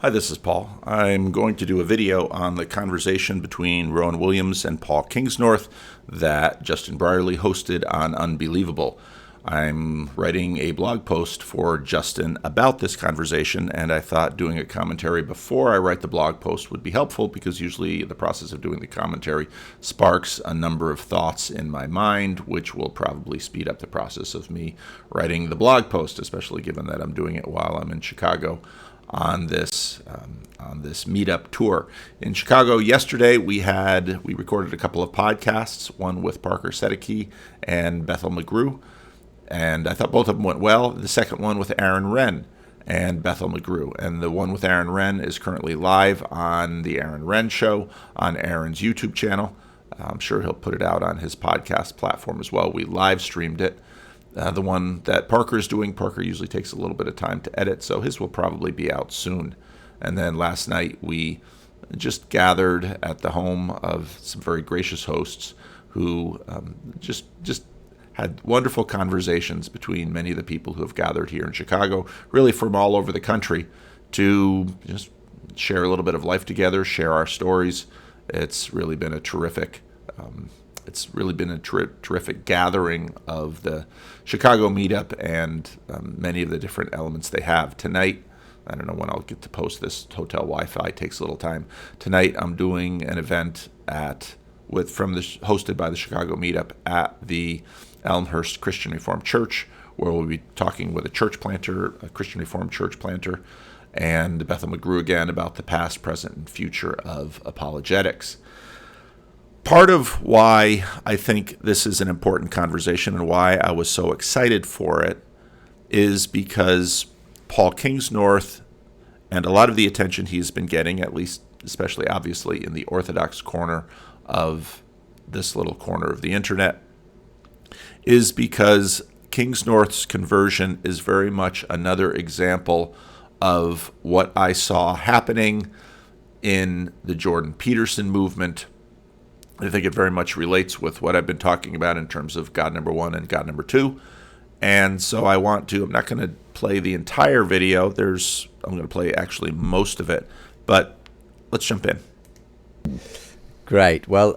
Hi, this is Paul. I'm going to do a video on the conversation between Rowan Williams and Paul Kingsnorth that Justin Brierley hosted on Unbelievable. I'm writing a blog post for Justin about this conversation, and I thought doing a commentary before I write the blog post would be helpful because usually the process of doing the commentary sparks a number of thoughts in my mind, which will probably speed up the process of me writing the blog post, especially given that I'm doing it while I'm in Chicago on this meetup tour. In Chicago yesterday, we recorded a couple of podcasts, one with Parker Sedeke and Bethel McGrew, and I thought both of them went well. The second one with Aaron Wren and Bethel McGrew, and the one with Aaron Wren is currently live on the Aaron Wren Show on Aaron's YouTube channel. I'm sure he'll put it out on his podcast platform as well. We live streamed it. The one that Parker is doing, Parker usually takes a little bit of time to edit, so his will probably be out soon. And then last night we just gathered at the home of some very gracious hosts who just had wonderful conversations between many of the people who have gathered here in Chicago, really from all over the country, to just share a little bit of life together, share our stories. It's really been a terrific gathering of the Chicago meetup and many of the different elements they have. Tonight, I don't know when I'll get to post this. Hotel Wi-Fi takes a little time. Tonight, I'm doing an event hosted by the Chicago meetup at the Elmhurst Christian Reformed Church, where we'll be talking with a Christian Reformed church planter, and Bethel McGrew again about the past, present, and future of apologetics. Part of why I think this is an important conversation and why I was so excited for it is because Paul Kingsnorth and a lot of the attention he's been getting, at least especially obviously in the Orthodox corner of this little corner of the internet, is because Kingsnorth's conversion is very much another example of what I saw happening in the Jordan Peterson movement. I think it very much relates with what I've been talking about in terms of God number one and God number two. And so I'm not going to play the entire video. I'm going to play actually most of it, but let's jump in. Great. Well,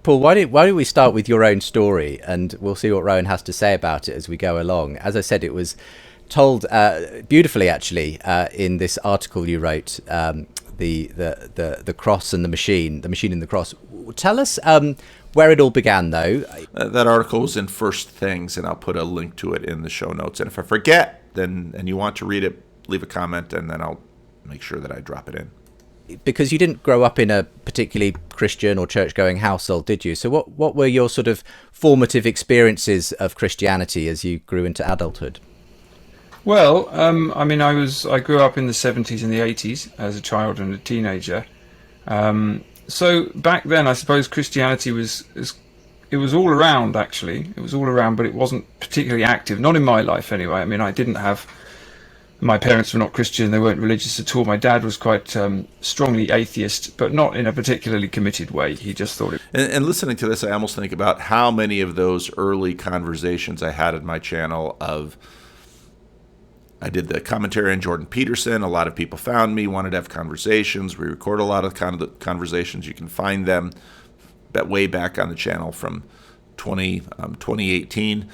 Paul, why don't we start with your own story, and we'll see what Rowan has to say about it as we go along. As I said, it was told beautifully, actually, in this article you wrote, the cross and the machine and the cross. Tell us where it all began, though. That article was in First Things, and I'll put a link to it in the show notes. And if I forget, and you want to read it, leave a comment, and then I'll make sure that I drop it in. Because you didn't grow up in a particularly Christian or church-going household, did you? So what were your sort of formative experiences of Christianity as you grew into adulthood? Well, I grew up in the 70s and the 80s as a child and a teenager. So back then, I suppose Christianity was all around, actually. It was all around, but it wasn't particularly active. Not in my life, anyway. I mean, my parents were not Christian. They weren't religious at all. My dad was quite strongly atheist, but not in a particularly committed way. He just thought it. And listening to this, I almost think about how many of those early conversations I had on my channel I did the commentary on Jordan Peterson. A lot of people found me, wanted to have conversations. We record a lot of the conversations. You can find them way back on the channel from 2018.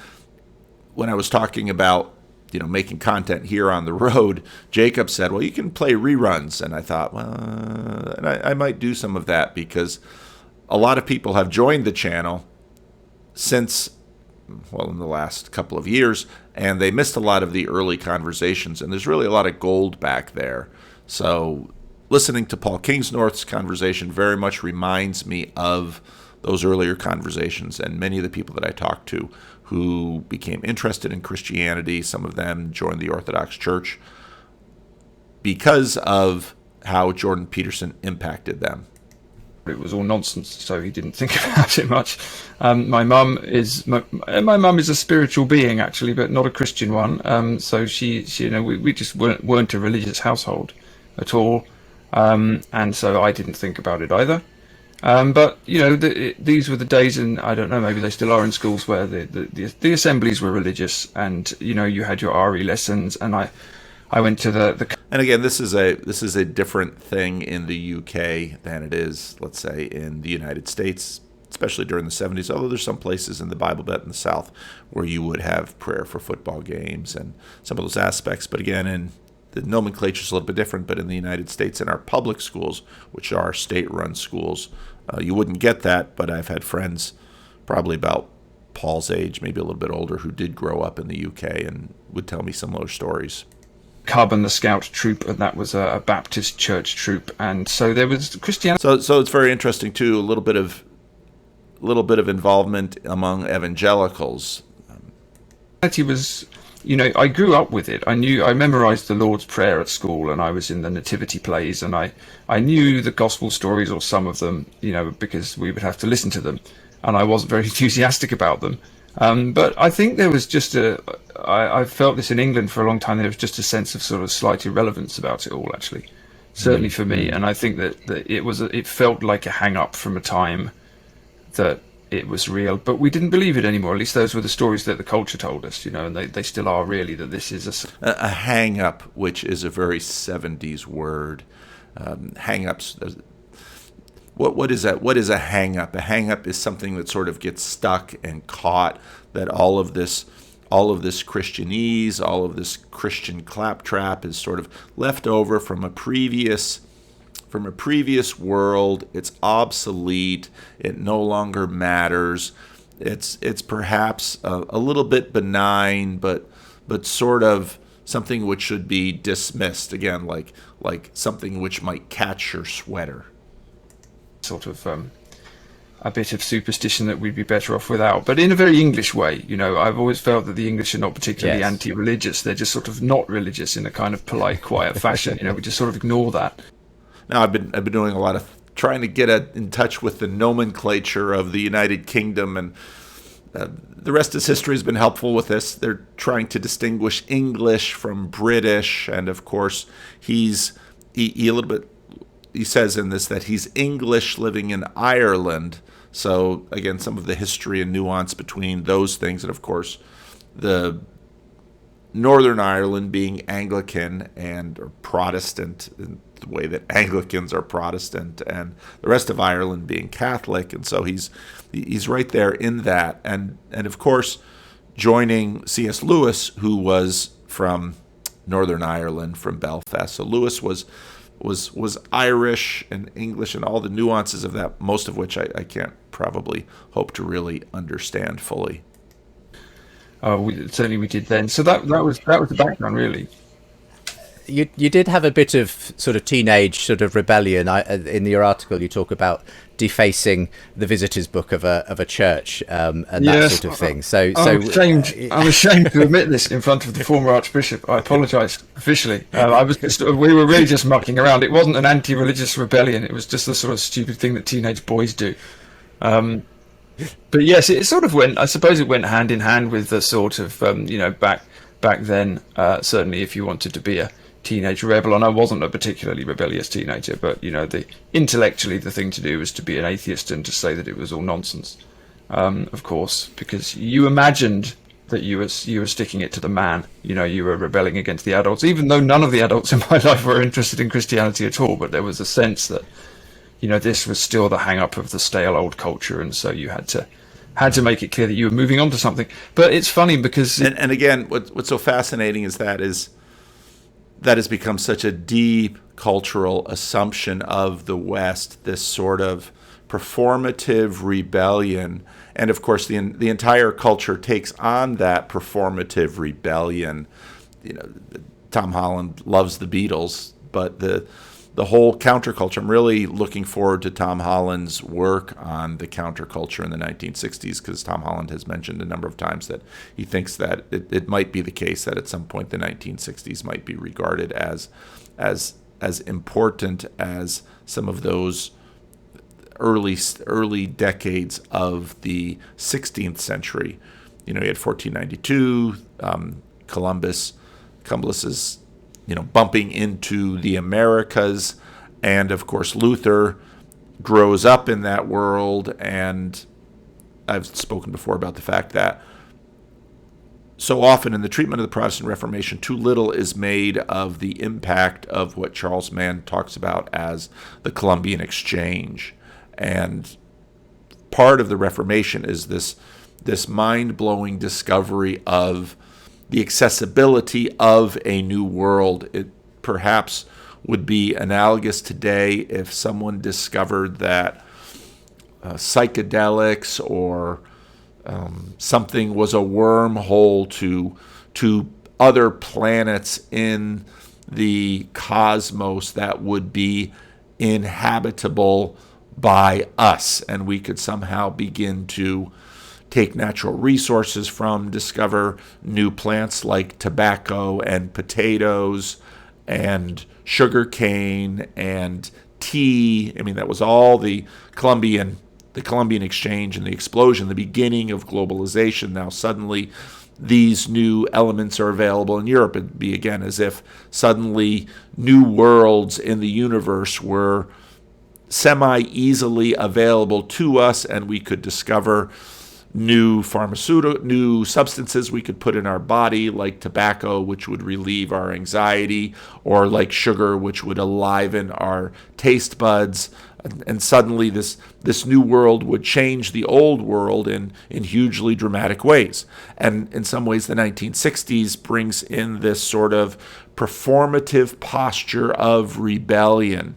When I was talking about making content here on the road, Jacob said, well, you can play reruns. And I thought, well, I might do some of that because a lot of people have joined the channel in the last couple of years, and they missed a lot of the early conversations, and there's really a lot of gold back there. So listening to Paul Kingsnorth's conversation very much reminds me of those earlier conversations and many of the people that I talked to who became interested in Christianity. Some of them joined the Orthodox Church because of how Jordan Peterson impacted them. It was all nonsense, so he didn't think about it much. My mum is a spiritual being, actually, but not a Christian one. So she we just weren't a religious household at all, and so I didn't think about it either. But these were the days, and I don't know, maybe they still are in schools, where the assemblies were religious, and you had your RE lessons, and I I went to the And again, this is a different thing in the UK than it is, let's say, in the United States, especially during the 70s, although there's some places in the Bible Belt in the South where you would have prayer for football games and some of those aspects. But again, in the nomenclature is a little bit different, but in the United States, in our public schools, which are state-run schools, you wouldn't get that. But I've had friends probably about Paul's age, maybe a little bit older, who did grow up in the UK and would tell me similar stories. Cub and the Scout troop, and that was a Baptist church troop, and so there was Christianity. So it's very interesting too. A little bit of involvement among evangelicals. Was, I grew up with it. I memorized the Lord's Prayer at school, and I was in the nativity plays, and I knew the gospel stories, or some of them, because we would have to listen to them, and I wasn't very enthusiastic about them. But I think there was just I felt this in England for a long time. There was just a sense of sort of slight irrelevance about it all, actually, certainly for me. And I think that it felt like a hang up from a time that it was real, but we didn't believe it anymore. At least those were the stories that the culture told us, and they still are, really, that this is a hang up, which is a very 70s word. Hang ups. What is that? What is a hang up? A hang up is something that sort of gets stuck and caught, that all of this Christianese, all of this Christian claptrap is sort of left over from a previous world. It's obsolete. It no longer matters. It's perhaps a little bit benign, but sort of something which should be dismissed. Again, like something which might catch your sweater. Sort of a bit of superstition that we'd be better off without, but in a very English way. I've always felt that the English are not particularly anti-religious. They're just sort of not religious in a kind of polite, quiet fashion. We just sort of ignore that. Now, I've been doing a lot of trying to get in touch with the nomenclature of the United Kingdom, and the rest of history has been helpful with this. They're trying to distinguish English from British, and of course, he says in this that he's English living in Ireland. So again, some of the history and nuance between those things, and of course, the Northern Ireland being Anglican or Protestant, in the way that Anglicans are Protestant, and the rest of Ireland being Catholic, and so he's right there in that, and of course, joining C.S. Lewis, who was from Northern Ireland, from Belfast. So Lewis was Irish and English and all the nuances of that, most of which I can't probably hope to really understand fully. Certainly we did then. So that was the background, really. You did have a bit of sort of teenage sort of rebellion. In your article, you talk about defacing the visitors' book of a church and that sort of thing. I'm ashamed to admit this in front of the former Archbishop. I apologise officially. We were really just mucking around. It wasn't an anti-religious rebellion. It was just the sort of stupid thing that teenage boys do. But yes, it sort of went. I suppose it went hand in hand with the sort of back then. Certainly, if you wanted to be a teenage rebel, and I wasn't a particularly rebellious teenager, but intellectually the thing to do was to be an atheist and to say that it was all nonsense. Of course, because you imagined that you were sticking it to the man. You were rebelling against the adults, even though none of the adults in my life were interested in Christianity at all. But there was a sense that this was still the hang-up of the stale old culture, and so you had to make it clear that you were moving on to something. But it's funny because and again, what's so fascinating is that has become such a deep cultural assumption of the West, this sort of performative rebellion. And of course, the entire culture takes on that performative rebellion. Tom Holland loves the Beatles, but the whole counterculture. I'm really looking forward to Tom Holland's work on the counterculture in the 1960s, because Tom Holland has mentioned a number of times that he thinks that it might be the case that at some point the 1960s might be regarded as important as some of those early decades of the 16th century. You had 1492, Columbus's bumping into the Americas, and of course Luther grows up in that world. And I've spoken before about the fact that so often in the treatment of the Protestant Reformation, too little is made of the impact of what Charles Mann talks about as the Columbian Exchange. And part of the Reformation is this mind-blowing discovery of the accessibility of a new world. It perhaps would be analogous today if someone discovered that psychedelics or something was a wormhole to other planets in the cosmos that would be inhabitable by us, and we could somehow begin to take natural resources from, discover new plants like tobacco and potatoes and sugar cane and tea. I mean, that was all the Columbian Exchange and the explosion, the beginning of globalization. Now suddenly these new elements are available in Europe. It'd be again as if suddenly new worlds in the universe were semi-easily available to us, and we could discover new substances we could put in our body, like tobacco, which would relieve our anxiety, or like sugar, which would enliven our taste buds. And suddenly this new world would change the old world in hugely dramatic ways. And in some ways, the 1960s brings in this sort of performative posture of rebellion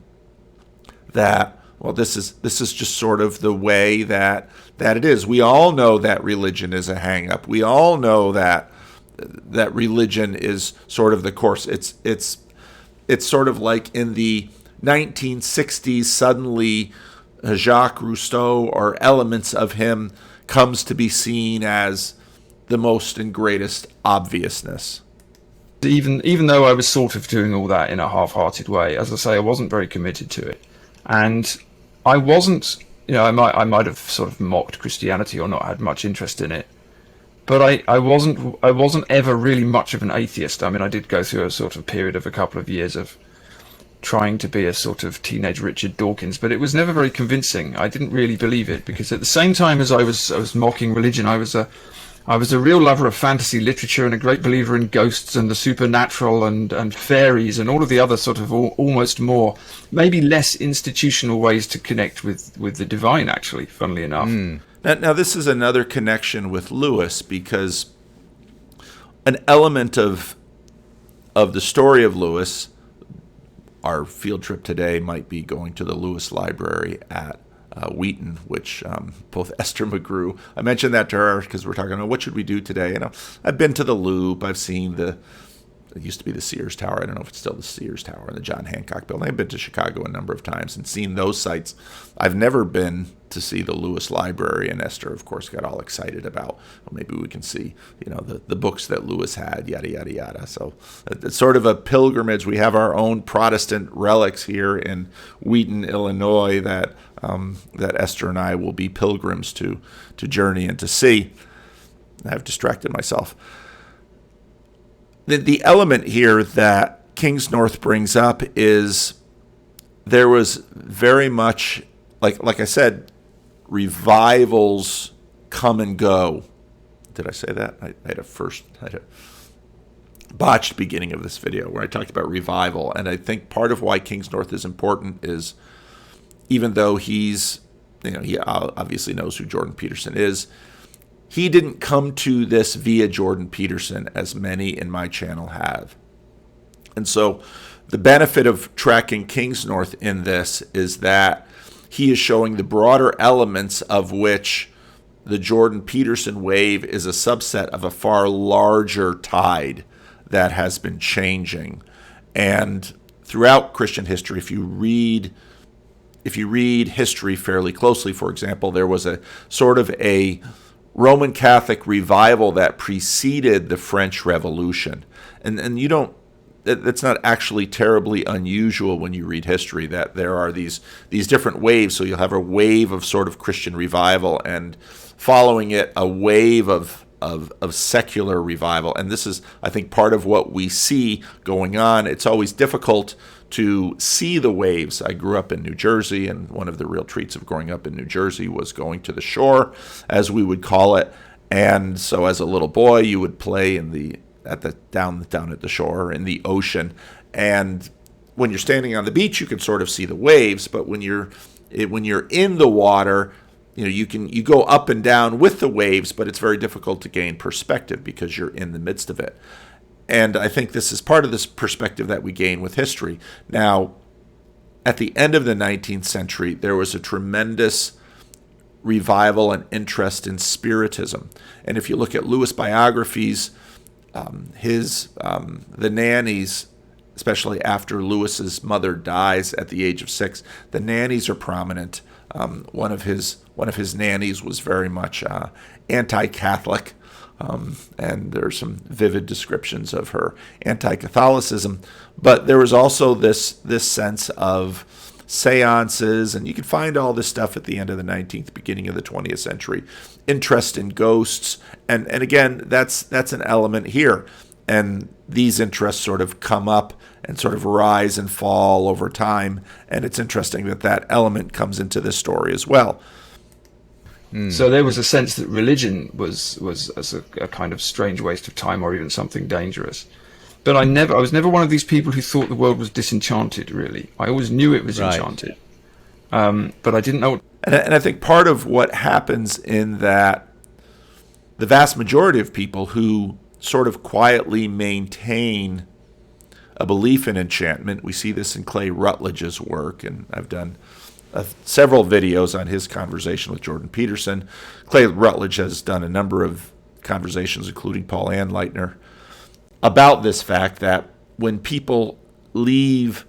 that, well, this is just sort of the way that it is. We all know that religion is a hang-up. We all know that religion is sort of the course. It's sort of like in the 1960s, suddenly Jacques Rousseau or elements of him comes to be seen as the most and greatest obviousness. Even though I was sort of doing all that in a half-hearted way, as I say, I wasn't very committed to it. And I wasn't, I might have sort of mocked Christianity or not had much interest in it, but I wasn't ever really much of an atheist. I mean, I did go through a sort of period of a couple of years of trying to be a sort of teenage Richard Dawkins, but it was never very convincing. I didn't really believe it, because at the same time as I was mocking religion, I was a real lover of fantasy literature and a great believer in ghosts and the supernatural and fairies and all of the other sort of almost more, maybe less institutional ways to connect with the divine, actually, funnily enough. Now, this is another connection with Lewis, because an element of the story of Lewis, our field trip today might be going to the Lewis Library at Wheaton, which both Esther McGrew, I mentioned that to her because we're talking about what should we do today. I've been to the Loop. I've seen it used to be the Sears Tower. I don't know if it's still the Sears Tower and the John Hancock Building. I've been to Chicago a number of times and seen those sites. I've never been to see the Lewis Library, and Esther, of course, got all excited about, well, maybe we can see, the books that Lewis had, yada, yada, yada. So it's sort of a pilgrimage. We have our own Protestant relics here in Wheaton, Illinois, that Esther and I will be pilgrims to journey and to see. I've distracted myself. The element here that Kingsnorth brings up is there was very much, like I said, revivals come and go. Did I say that? I had a botched beginning of this video where I talked about revival. And I think part of why Kingsnorth is important is, even though he obviously knows who Jordan Peterson is, he didn't come to this via Jordan Peterson as many in my channel have. And so the benefit of tracking Kingsnorth in this is that he is showing the broader elements of which the Jordan Peterson wave is a subset of a far larger tide that has been changing. And throughout Christian history, if you read history fairly closely, for example, there was a sort of a Roman Catholic revival that preceded the French Revolution. And that's not actually terribly unusual when you read history, that there are these different waves. So you'll have a wave of sort of Christian revival, and following it, a wave of secular revival. And this is, I think, part of what we see going on. It's always difficult to see the waves. I grew up in New Jersey, and one of the real treats of growing up in New Jersey was going to the shore, as we would call it. And so as a little boy, you would play down at the shore in the ocean. And when you're standing on the beach, you can sort of see the waves, but when you're in the water, you go up and down with the waves, but it's very difficult to gain perspective because you're in the midst of it. And I think this is part of this perspective that we gain with history. Now, at the end of the 19th century, there was a tremendous revival and interest in Spiritism. And if you look at Lewis biographies, the nannies, especially after Lewis's mother dies at the age of 6, the nannies are prominent. One of his nannies was very much anti-Catholic, and there are some vivid descriptions of her anti-Catholicism. But there was also this sense of seances, and you can find all this stuff at the end of the 19th, beginning of the 20th century. Interest in ghosts, and again, that's an element here. And these interests sort of come up and sort of rise and fall over time. And it's interesting that element comes into this story as well. So there was a sense that religion was as a kind of strange waste of time, or even something dangerous. But I was never one of these people who thought the world was disenchanted, really. I always knew it was enchanted. But I didn't know. And I think part of what happens in that, the vast majority of people who sort of quietly maintain a belief in enchantment. We see this in Clay Rutledge's work, and I've done several videos on his conversation with Jordan Peterson. Clay Rutledge has done a number of conversations, including Paul Anleitner, about this fact that when people leave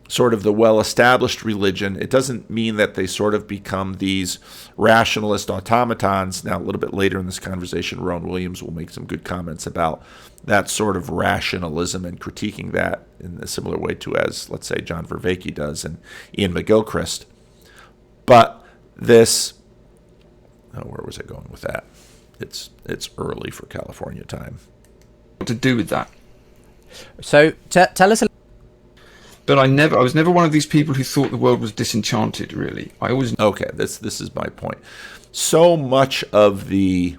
sort of the well-established religion, it doesn't mean that they sort of become these rationalist automatons. Now, a little bit later in this conversation, Rowan Williams will make some good comments about that sort of rationalism and critiquing that in a similar way to as, let's say, John Vervaeke does and Ian McGilchrist. But this, where was I going with that? It's early for California time. What to do with that? So tell us a But I was never one of these people who thought the world was disenchanted, really. I always... Okay, this is my point. So much of the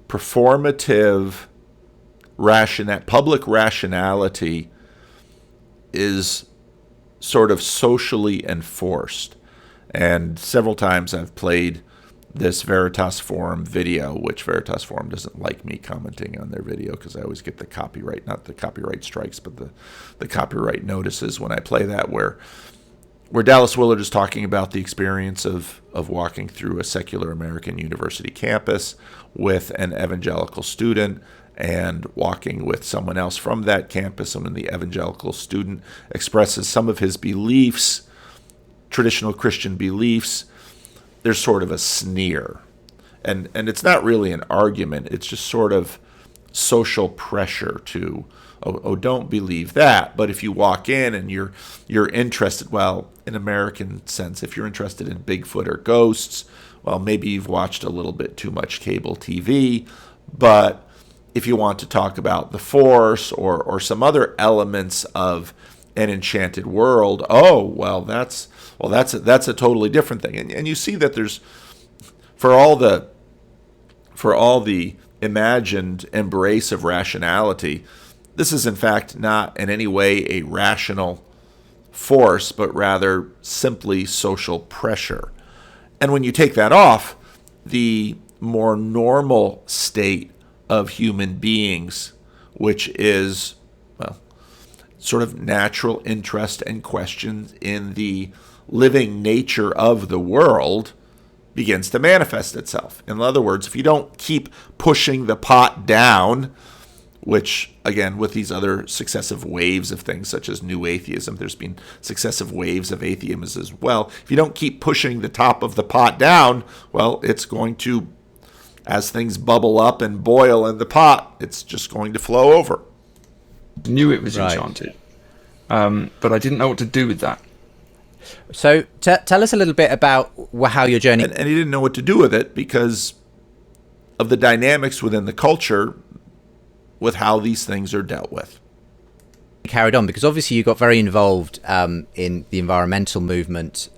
performative public rationality is sort of socially enforced. And several times I've played this Veritas Forum video, which Veritas Forum doesn't like me commenting on their video because I always get the copyright, not the copyright strikes, but the copyright notices when I play that, where Dallas Willard is talking about the experience of walking through a secular American university campus with an evangelical student and walking with someone else from that campus, and when the evangelical student expresses some of his beliefs, traditional Christian beliefs, there's sort of a sneer. And it's not really an argument. It's just sort of social pressure to, don't believe that. But if you walk in and you're interested, well, in American sense, if you're interested in Bigfoot or ghosts, well, maybe you've watched a little bit too much cable TV. But if you want to talk about the Force or some other elements of an enchanted world, that's a totally different thing. And you see that there's, for all the imagined embrace of rationality, this is in fact not in any way a rational force, but rather simply social pressure. And when you take that off, the more normal state of human beings, which is, sort of natural interest and questions in the living nature of the world, begins to manifest itself. In other words, if you don't keep pushing the pot down, which, again, with these other successive waves of things such as new atheism, there's been successive waves of atheism as well. If you don't keep pushing the top of the pot down, well, it's going to, as things bubble up and boil in the pot, it's just going to flow over. Knew it was enchanted, but I didn't know what to do with that. So tell us a little bit about how your journey... And he didn't know what to do with it because of the dynamics within the culture with how these things are dealt with. carried on, because obviously you got very involved in the environmental movement,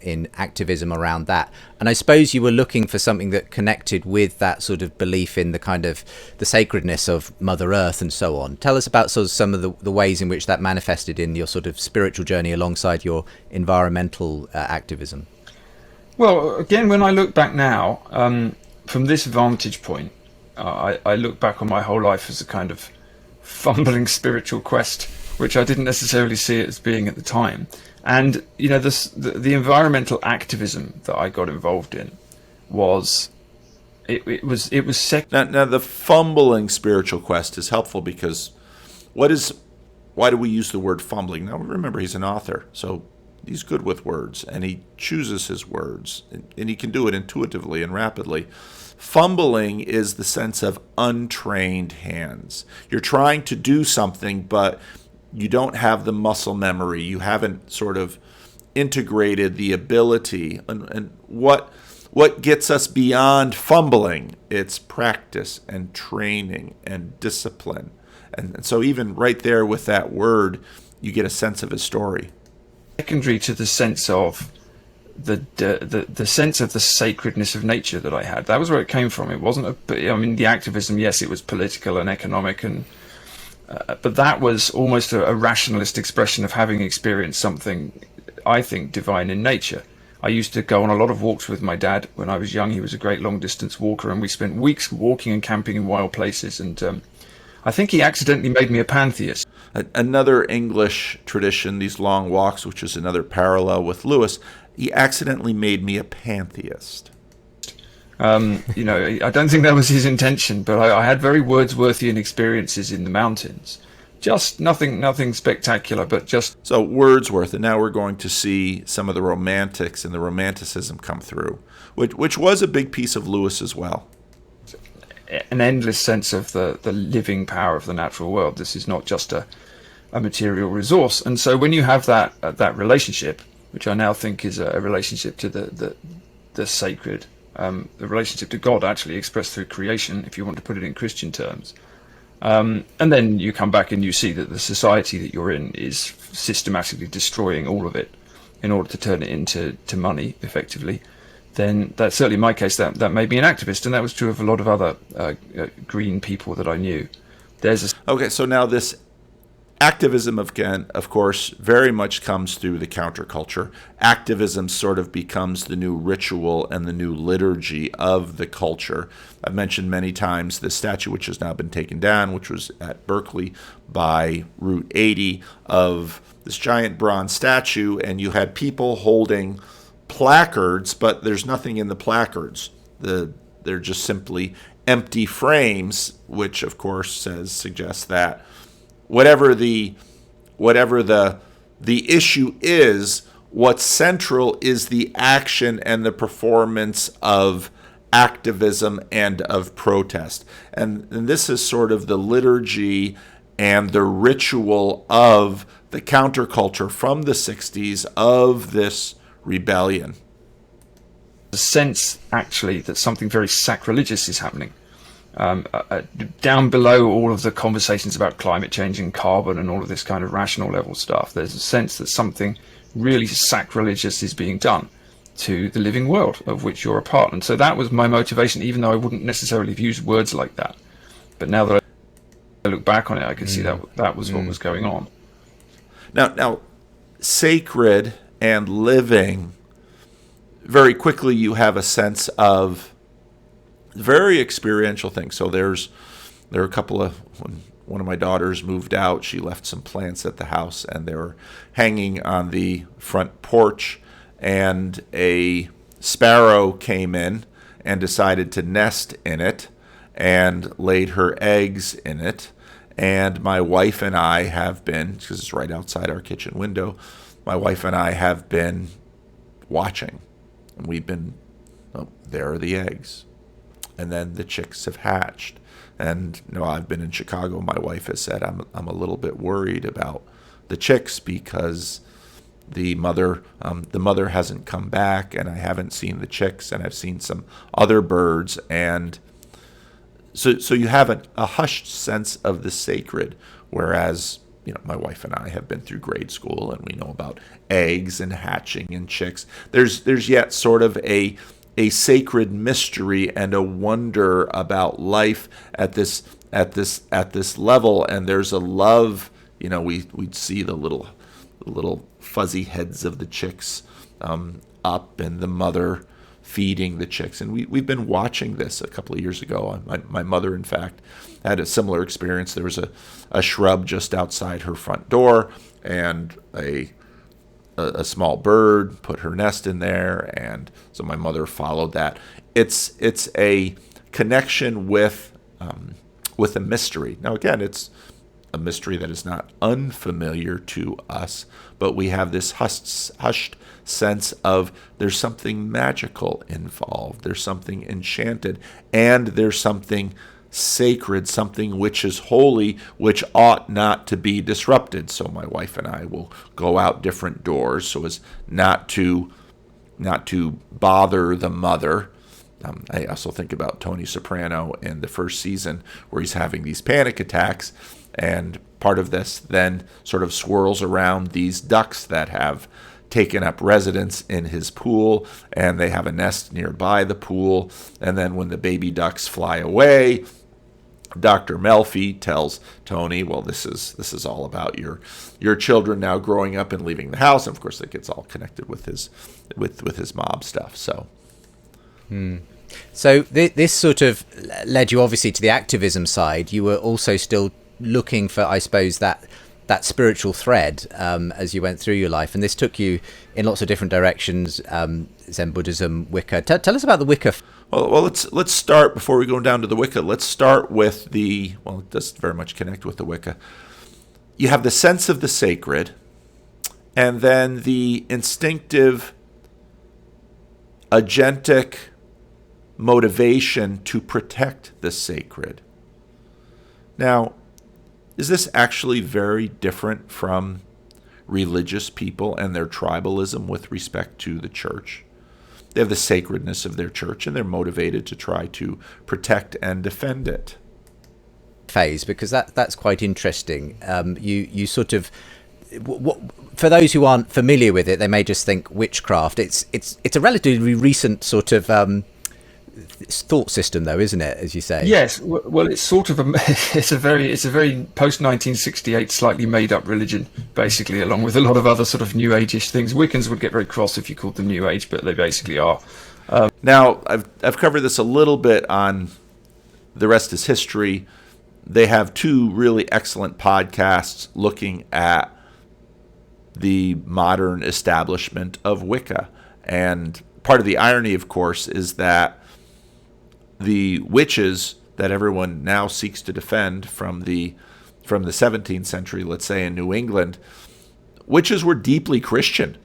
in activism around that, and I suppose you were looking for something that connected with that sort of belief in the kind of the sacredness of Mother Earth and so on. Tell us about sort of some of the ways in which that manifested in your sort of spiritual journey alongside your environmental activism. Well, again, when I look back now, from this vantage point, I look back on my whole life as a kind of fumbling spiritual quest, which I didn't necessarily see it as being at the time. And the environmental activism that I got involved in was now the fumbling spiritual quest is helpful, because why do we use the word fumbling? Now remember, he's an author, so he's good with words, and he chooses his words, and he can do it intuitively and rapidly. Fumbling is the sense of untrained hands. You're trying to do something, but you don't have the muscle memory. You haven't sort of integrated the ability. And what gets us beyond fumbling? It's practice and training and discipline. And so even right there with that word, you get a sense of his story. Secondary to the sense of the sense of the sacredness of nature that I had. That was where it came from. It wasn't the activism, yes, it was political and economic, and but that was almost a rationalist expression of having experienced something, I think, divine in nature. I used to go on a lot of walks with my dad when I was young. He was a great long distance walker, and we spent weeks walking and camping in wild places, and I think he accidentally made me a pantheist. Another English tradition, these long walks, which is another parallel with Lewis, he accidentally made me a pantheist. I don't think that was his intention, but I had very Wordsworthian experiences in the mountains. Just nothing spectacular, but just... So Wordsworth, and now we're going to see some of the romantics and the romanticism come through, which was a big piece of Lewis as well. An endless sense of the living power of the natural world. This is not just a material resource. And so when you have that relationship, which I now think is a relationship to the sacred, the relationship to God actually expressed through creation, if you want to put it in Christian terms. And then you come back and you see that the society that you're in is systematically destroying all of it in order to turn it into money, effectively. Then that's certainly my case. That made me an activist, and that was true of a lot of other green people that I knew. Okay, so now this activism, again, of course, very much comes through the counterculture. Activism sort of becomes the new ritual and the new liturgy of the culture. I've mentioned many times the statue, which has now been taken down, which was at Berkeley by Route 80, of this giant bronze statue, and you had people holding placards, but there's nothing in the placards. They're just simply empty frames, which of course suggests that whatever the issue is, what's central is the action and the performance of activism and of protest. And this is sort of the liturgy and the ritual of the counterculture from the 60s of this rebellion. The sense, actually, that something very sacrilegious is happening. Down below all of the conversations about climate change and carbon and all of this kind of rational level stuff, there's a sense that something really sacrilegious is being done to the living world of which you're a part. And so that was my motivation, even though I wouldn't necessarily have used words like that. But now that I look back on it, I can see that was what was going on. Now, sacred and living, very quickly you have a sense of very experiential things. So there are a couple of, when one of my daughters moved out, she left some plants at the house, and they were hanging on the front porch, and a sparrow came in and decided to nest in it and laid her eggs in it. And my wife and I have been, because it's right outside our kitchen window, my wife and I have been watching, and we've been, there are the eggs. And then the chicks have hatched. And I've been in Chicago. My wife has said I'm a little bit worried about the chicks because the mother hasn't come back, and I haven't seen the chicks, and I've seen some other birds, and so you have a hushed sense of the sacred, whereas my wife and I have been through grade school, and we know about eggs and hatching and chicks. There's yet sort of a sacred mystery and a wonder about life at this level, and there's a love. We'd see the little fuzzy heads of the chicks up, and the mother feeding the chicks. And we've been watching this a couple of years ago. My mother, in fact, had a similar experience. There was a shrub just outside her front door, and a small bird put her nest in there, and so my mother followed that. It's a connection with a mystery. Now, again, it's a mystery that is not unfamiliar to us, but we have this hushed sense of there's something magical involved, there's something enchanted, and there's something sacred, something which is holy, which ought not to be disrupted. So my wife and I will go out different doors so as not to bother the mother. I also think about Tony Soprano in the first season, where he's having these panic attacks, and part of this then sort of swirls around these ducks that have taken up residence in his pool, and they have a nest nearby the pool. And then when the baby ducks fly away, Dr. Melfi tells Tony, well, this is all about your children now growing up and leaving the house. And of course, that gets all connected with his mob stuff. So. So this sort of led you obviously to the activism side. You were also still looking for, I suppose, that spiritual thread as you went through your life, and this took you in lots of different directions. Zen Buddhism, Wicca. Tell us about the Wicca. Well, let's start, before we go down to the Wicca. Let's start with it does very much connect with the Wicca. You have the sense of the sacred, and then the instinctive, agentic motivation to protect the sacred. Now, is this actually very different from religious people and their tribalism with respect to the church? They have the sacredness of their church, and they're motivated to try to protect and defend it. Phase, because that's quite interesting. You sort of, for those who aren't familiar with it, they may just think witchcraft. It's a relatively recent sort of thought system, though, isn't it? As you say. Yes. Well, it's sort of it's a very post 1968 slightly made up religion, basically, along with a lot of other sort of New Age-ish things. Wiccans would get very cross if you called them New Age, but they basically are. Now, I've covered this a little bit on The Rest is History. They have two really excellent podcasts looking at the modern establishment of Wicca. And part of the irony, of course, is that the witches that everyone now seeks to defend from the 17th century, let's say in New England, witches were deeply Christian.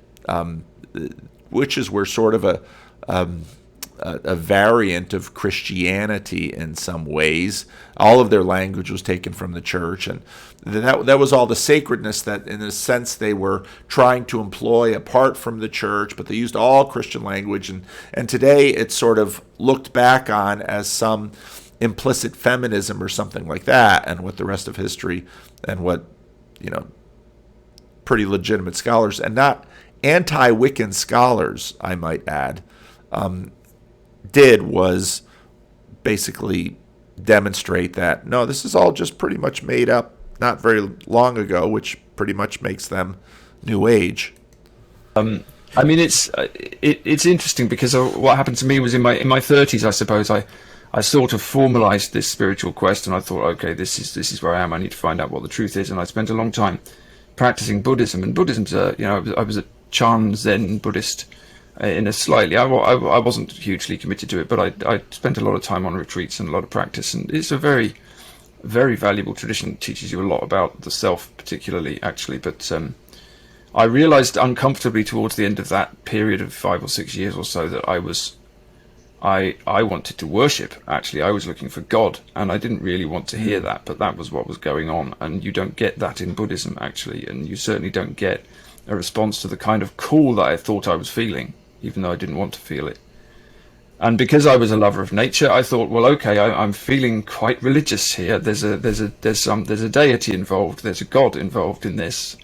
Witches were sort of a variant of Christianity in some ways. All of their language was taken from the church, and that was all the sacredness that, in a sense, they were trying to employ apart from the church, but they used all Christian language, and today it's sort of looked back on as some implicit feminism or something like that. And what The Rest of History and what, pretty legitimate scholars, and not anti-Wiccan scholars, I might add, did was basically demonstrate that, no, this is all just pretty much made up not very long ago, which pretty much makes them New Age. I mean, it's interesting because what happened to me was in my 30s, I suppose. I sort of formalized this spiritual quest, and I thought, okay, this is where I am. I need to find out what the truth is. And I spent a long time practicing Buddhism, and Buddhism's I was a Chan Zen Buddhist. In a slightly, I wasn't hugely committed to it, but I spent a lot of time on retreats and a lot of practice, and it's a very, very valuable tradition. It teaches you a lot about the self, particularly, actually. But I realized uncomfortably towards the end of that period of 5 or 6 years or so that I wanted to worship. Actually, I was looking for God, and I didn't really want to hear that, but that was what was going on. And you don't get that in Buddhism, actually, and you certainly don't get a response to the kind of call that I thought I was feeling, even though I didn't want to feel it. And because I was a lover of nature, I thought, well, okay, I'm feeling quite religious here. There's a deity involved. There's a God involved in this,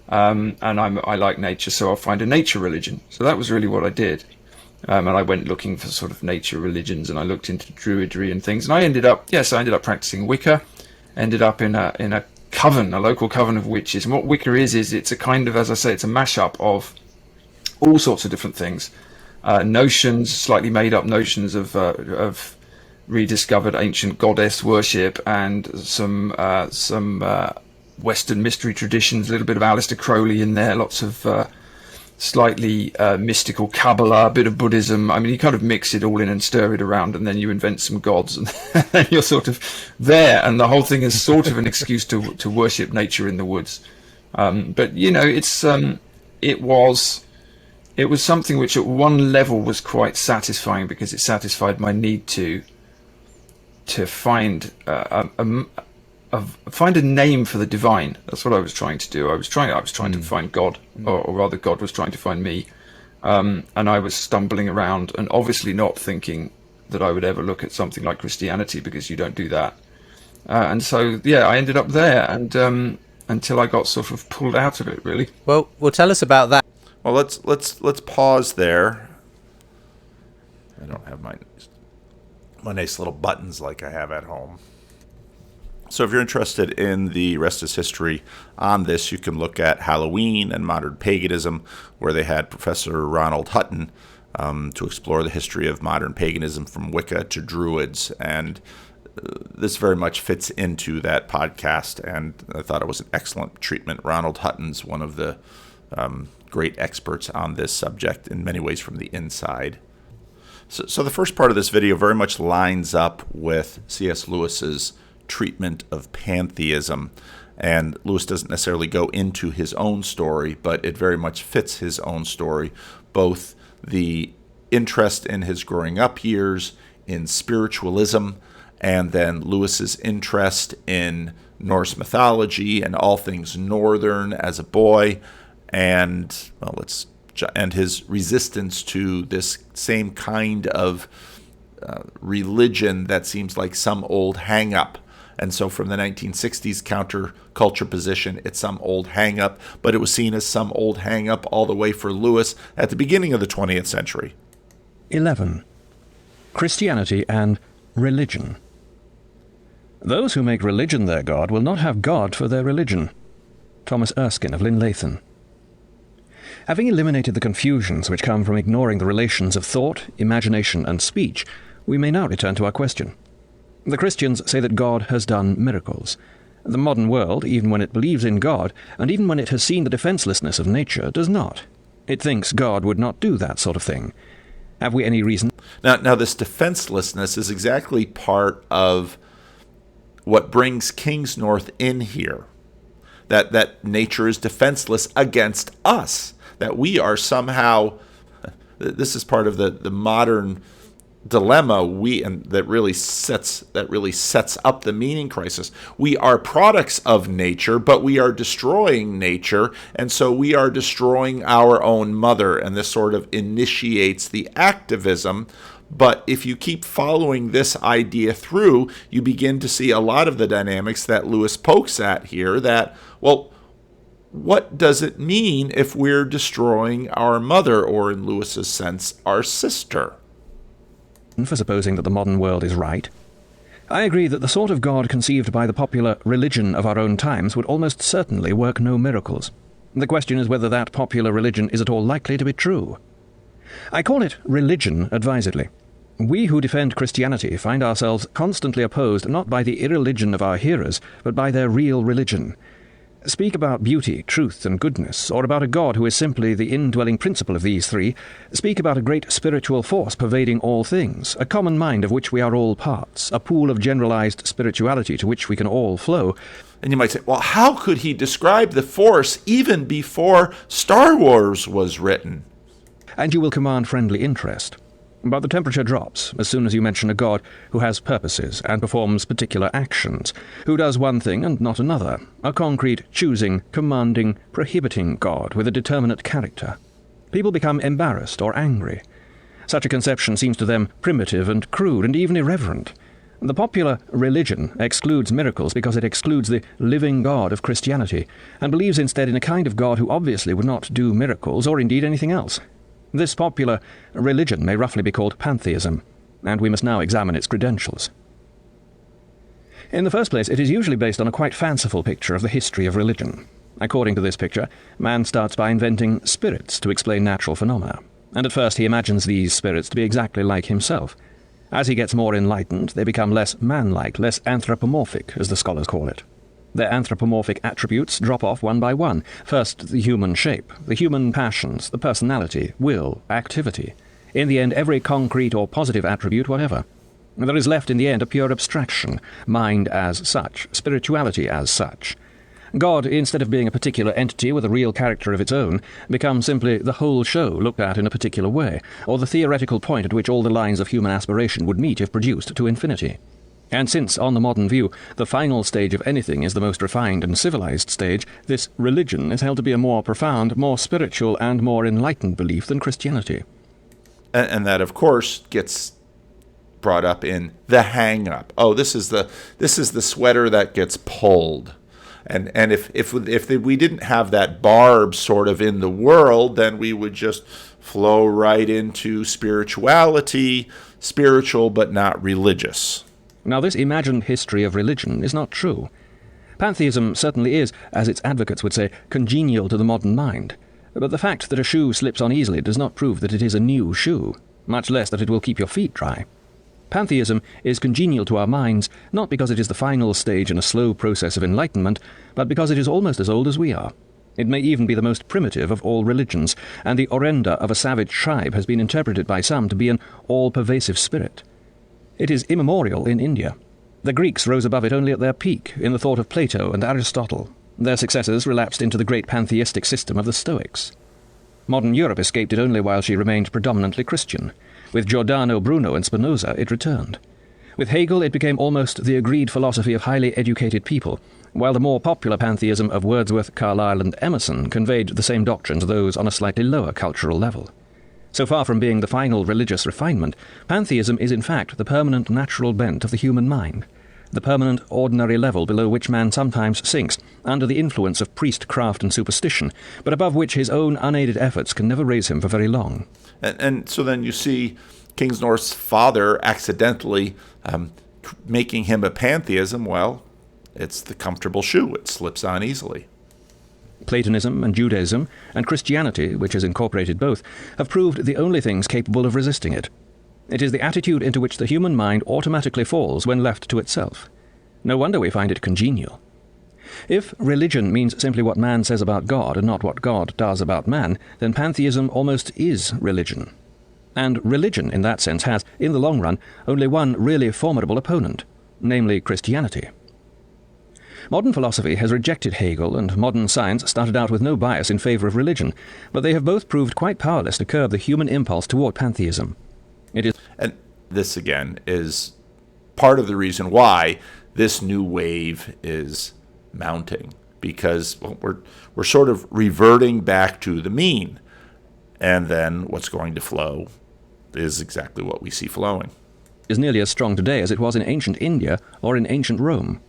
and I like nature, so I'll find a nature religion. So that was really what I did, and I went looking for sort of nature religions, and I looked into druidry and things, and I ended up practicing Wicca. Ended up in a coven, a local coven of witches. And what Wicca is it's a kind of, as I say, it's a mashup of all sorts of different things. Notions, slightly made up notions of rediscovered ancient goddess worship, and some Western mystery traditions, a little bit of Aleister Crowley in there, lots of slightly mystical Kabbalah, a bit of Buddhism. I mean, you kind of mix it all in and stir it around, and then you invent some gods, and then you're sort of there, and the whole thing is sort of an excuse to worship nature in the woods. But you know, it was something which at one level was quite satisfying, because it satisfied my need to find find a name for the divine. That's what I was trying to do. I was trying to find God, or rather God was trying to find me. And I was stumbling around, and obviously not thinking that I would ever look at something like Christianity, because you don't do that. And so, yeah, I ended up there, and until I got sort of pulled out of it, really. Well, tell us about that. Well, let's pause there. I don't have my nice little buttons like I have at home. So if you're interested in the rest is history on this, you can look at Halloween and Modern Paganism, where they had Professor Ronald Hutton to explore the history of modern paganism from Wicca to Druids. And this very much fits into that podcast, and I thought it was an excellent treatment. Ronald Hutton's one of the great experts on this subject, in many ways from the inside. So the first part of this video very much lines up with C.S. Lewis's treatment of pantheism, and Lewis doesn't necessarily go into his own story, but it very much fits his own story, both the interest in his growing up years in spiritualism, and then Lewis's interest in Norse mythology and all things northern as a boy, and his resistance to this same kind of religion that seems like some old hang-up. And so from the 1960s counterculture position, it's some old hang-up, but it was seen as some old hang-up all the way for Lewis at the beginning of the 20th century. 11. Christianity and religion. Those who make religion their God will not have God for their religion. Thomas Erskine of Linlathen. Having eliminated the confusions which come from ignoring the relations of thought, imagination, and speech, we may now return to our question. The Christians say that God has done miracles. The modern world, even when it believes in God, and even when it has seen the defenselessness of nature, does not. It thinks God would not do that sort of thing. Have we any reason? Now this defenselessness is exactly part of what brings Kingsnorth in here. That nature is defenseless against us. That we are somehow, this is part of the modern dilemma that really sets up the meaning crisis. We are products of nature, but we are destroying nature, and so we are destroying our own mother, and this sort of initiates the activism. But if you keep following this idea through, you begin to see a lot of the dynamics that Lewis pokes at here, that, well, what does it mean if we're destroying our mother, or in Lewis's sense, our sister? For supposing that the modern world is right. I agree that the sort of God conceived by the popular religion of our own times would almost certainly work no miracles. The question is whether that popular religion is at all likely to be true. I call it religion advisedly. We who defend Christianity find ourselves constantly opposed not by the irreligion of our hearers, but by their real religion. Speak about beauty, truth, and goodness, or about a God who is simply the indwelling principle of these three. Speak about a great spiritual force pervading all things, a common mind of which we are all parts, a pool of generalized spirituality to which we can all flow. And you might say, well, how could he describe the force even before Star Wars was written? And you will command friendly interest. But the temperature drops as soon as you mention a God who has purposes and performs particular actions, who does one thing and not another, a concrete, choosing, commanding, prohibiting God with a determinate character. People become embarrassed or angry. Such a conception seems to them primitive and crude and even irreverent. The popular religion excludes miracles because it excludes the living God of Christianity, and believes instead in a kind of God who obviously would not do miracles or indeed anything else. This popular religion may roughly be called Pantheism, and we must now examine its credentials. In the first place, it is usually based on a quite fanciful picture of the history of religion. According to this picture, man starts by inventing spirits to explain natural phenomena, and at first he imagines these spirits to be exactly like himself. As he gets more enlightened, they become less man-like, less anthropomorphic, as the scholars call it. Their anthropomorphic attributes drop off one by one. First, the human shape, the human passions, the personality, will, activity. In the end, every concrete or positive attribute whatever. There is left in the end a pure abstraction, mind as such, spirituality as such. God, instead of being a particular entity with a real character of its own, becomes simply the whole show looked at in a particular way, or the theoretical point at which all the lines of human aspiration would meet if produced to infinity. And since, on the modern view, the final stage of anything is the most refined and civilized stage, this religion is held to be a more profound, more spiritual, and more enlightened belief than Christianity. And that, of course, gets brought up in the hang-up. Oh, this is the sweater that gets pulled. And if we didn't have that barb sort of in the world, then we would just flow right into spirituality, spiritual but not religious. Now, this imagined history of religion is not true. Pantheism certainly is, as its advocates would say, congenial to the modern mind. But the fact that a shoe slips on easily does not prove that it is a new shoe, much less that it will keep your feet dry. Pantheism is congenial to our minds not because it is the final stage in a slow process of enlightenment, but because it is almost as old as we are. It may even be the most primitive of all religions, and the orenda of a savage tribe has been interpreted by some to be an all-pervasive spirit. It is immemorial in India. The Greeks rose above it only at their peak, in the thought of Plato and Aristotle. Their successors relapsed into the great pantheistic system of the Stoics. Modern Europe escaped it only while she remained predominantly Christian. With Giordano Bruno and Spinoza it returned. With Hegel it became almost the agreed philosophy of highly educated people, while the more popular pantheism of Wordsworth, Carlyle and Emerson conveyed the same doctrine to those on a slightly lower cultural level. So far from being the final religious refinement, pantheism is in fact the permanent natural bent of the human mind, the permanent ordinary level below which man sometimes sinks, under the influence of priestcraft and superstition, but above which his own unaided efforts can never raise him for very long. And so then you see Kingsnorth's father accidentally making him a pantheism. Well, it's the comfortable shoe. It slips on easily. Platonism and Judaism and Christianity, which has incorporated both, have proved the only things capable of resisting it. It is the attitude into which the human mind automatically falls when left to itself. No wonder we find it congenial. If religion means simply what man says about God and not what God does about man, then pantheism almost is religion. And religion, in that sense, has, in the long run, only one really formidable opponent, namely Christianity. Modern philosophy has rejected Hegel, and modern science started out with no bias in favor of religion, but they have both proved quite powerless to curb the human impulse toward pantheism. And this, again, is part of the reason why this new wave is mounting, because we're sort of reverting back to the mean, and then what's going to flow is exactly what we see flowing. Is nearly as strong today as it was in ancient India or in ancient Rome.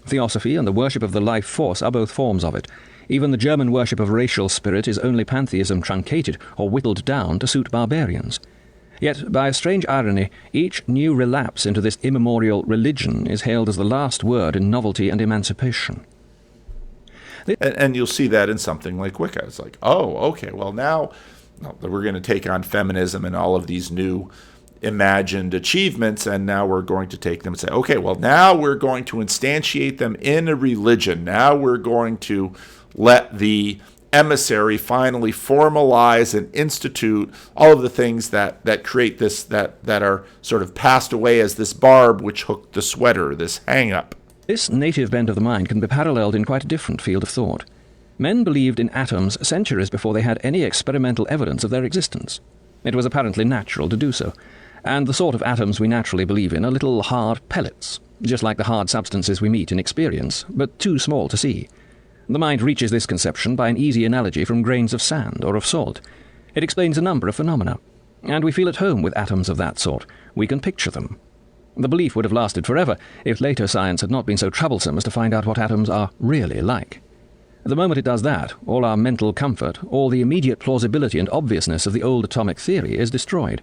Theosophy and the worship of the life force are both forms of it. Even the German worship of racial spirit is only pantheism truncated or whittled down to suit barbarians. Yet, by a strange irony, each new relapse into this immemorial religion is hailed as the last word in novelty and emancipation. And you'll see that in something like Wicca. It's like, oh, okay, well now we're going to take on feminism and all of these new imagined achievements, and now we're going to take them and say, okay, well now we're going to instantiate them in a religion. Now we're going to let the emissary finally formalize and institute all of the things that create this, that are sort of passed away as this barb which hooked the sweater, this hang-up. This native bent of the mind can be paralleled in quite a different field of thought. Men believed in atoms centuries before they had any experimental evidence of their existence. It was apparently natural to do so, and the sort of atoms we naturally believe in are little hard pellets, just like the hard substances we meet in experience, but too small to see. The mind reaches this conception by an easy analogy from grains of sand or of salt. It explains a number of phenomena. And we feel at home with atoms of that sort. We can picture them. The belief would have lasted forever if later science had not been so troublesome as to find out what atoms are really like. The moment it does that, all our mental comfort, all the immediate plausibility and obviousness of the old atomic theory is destroyed.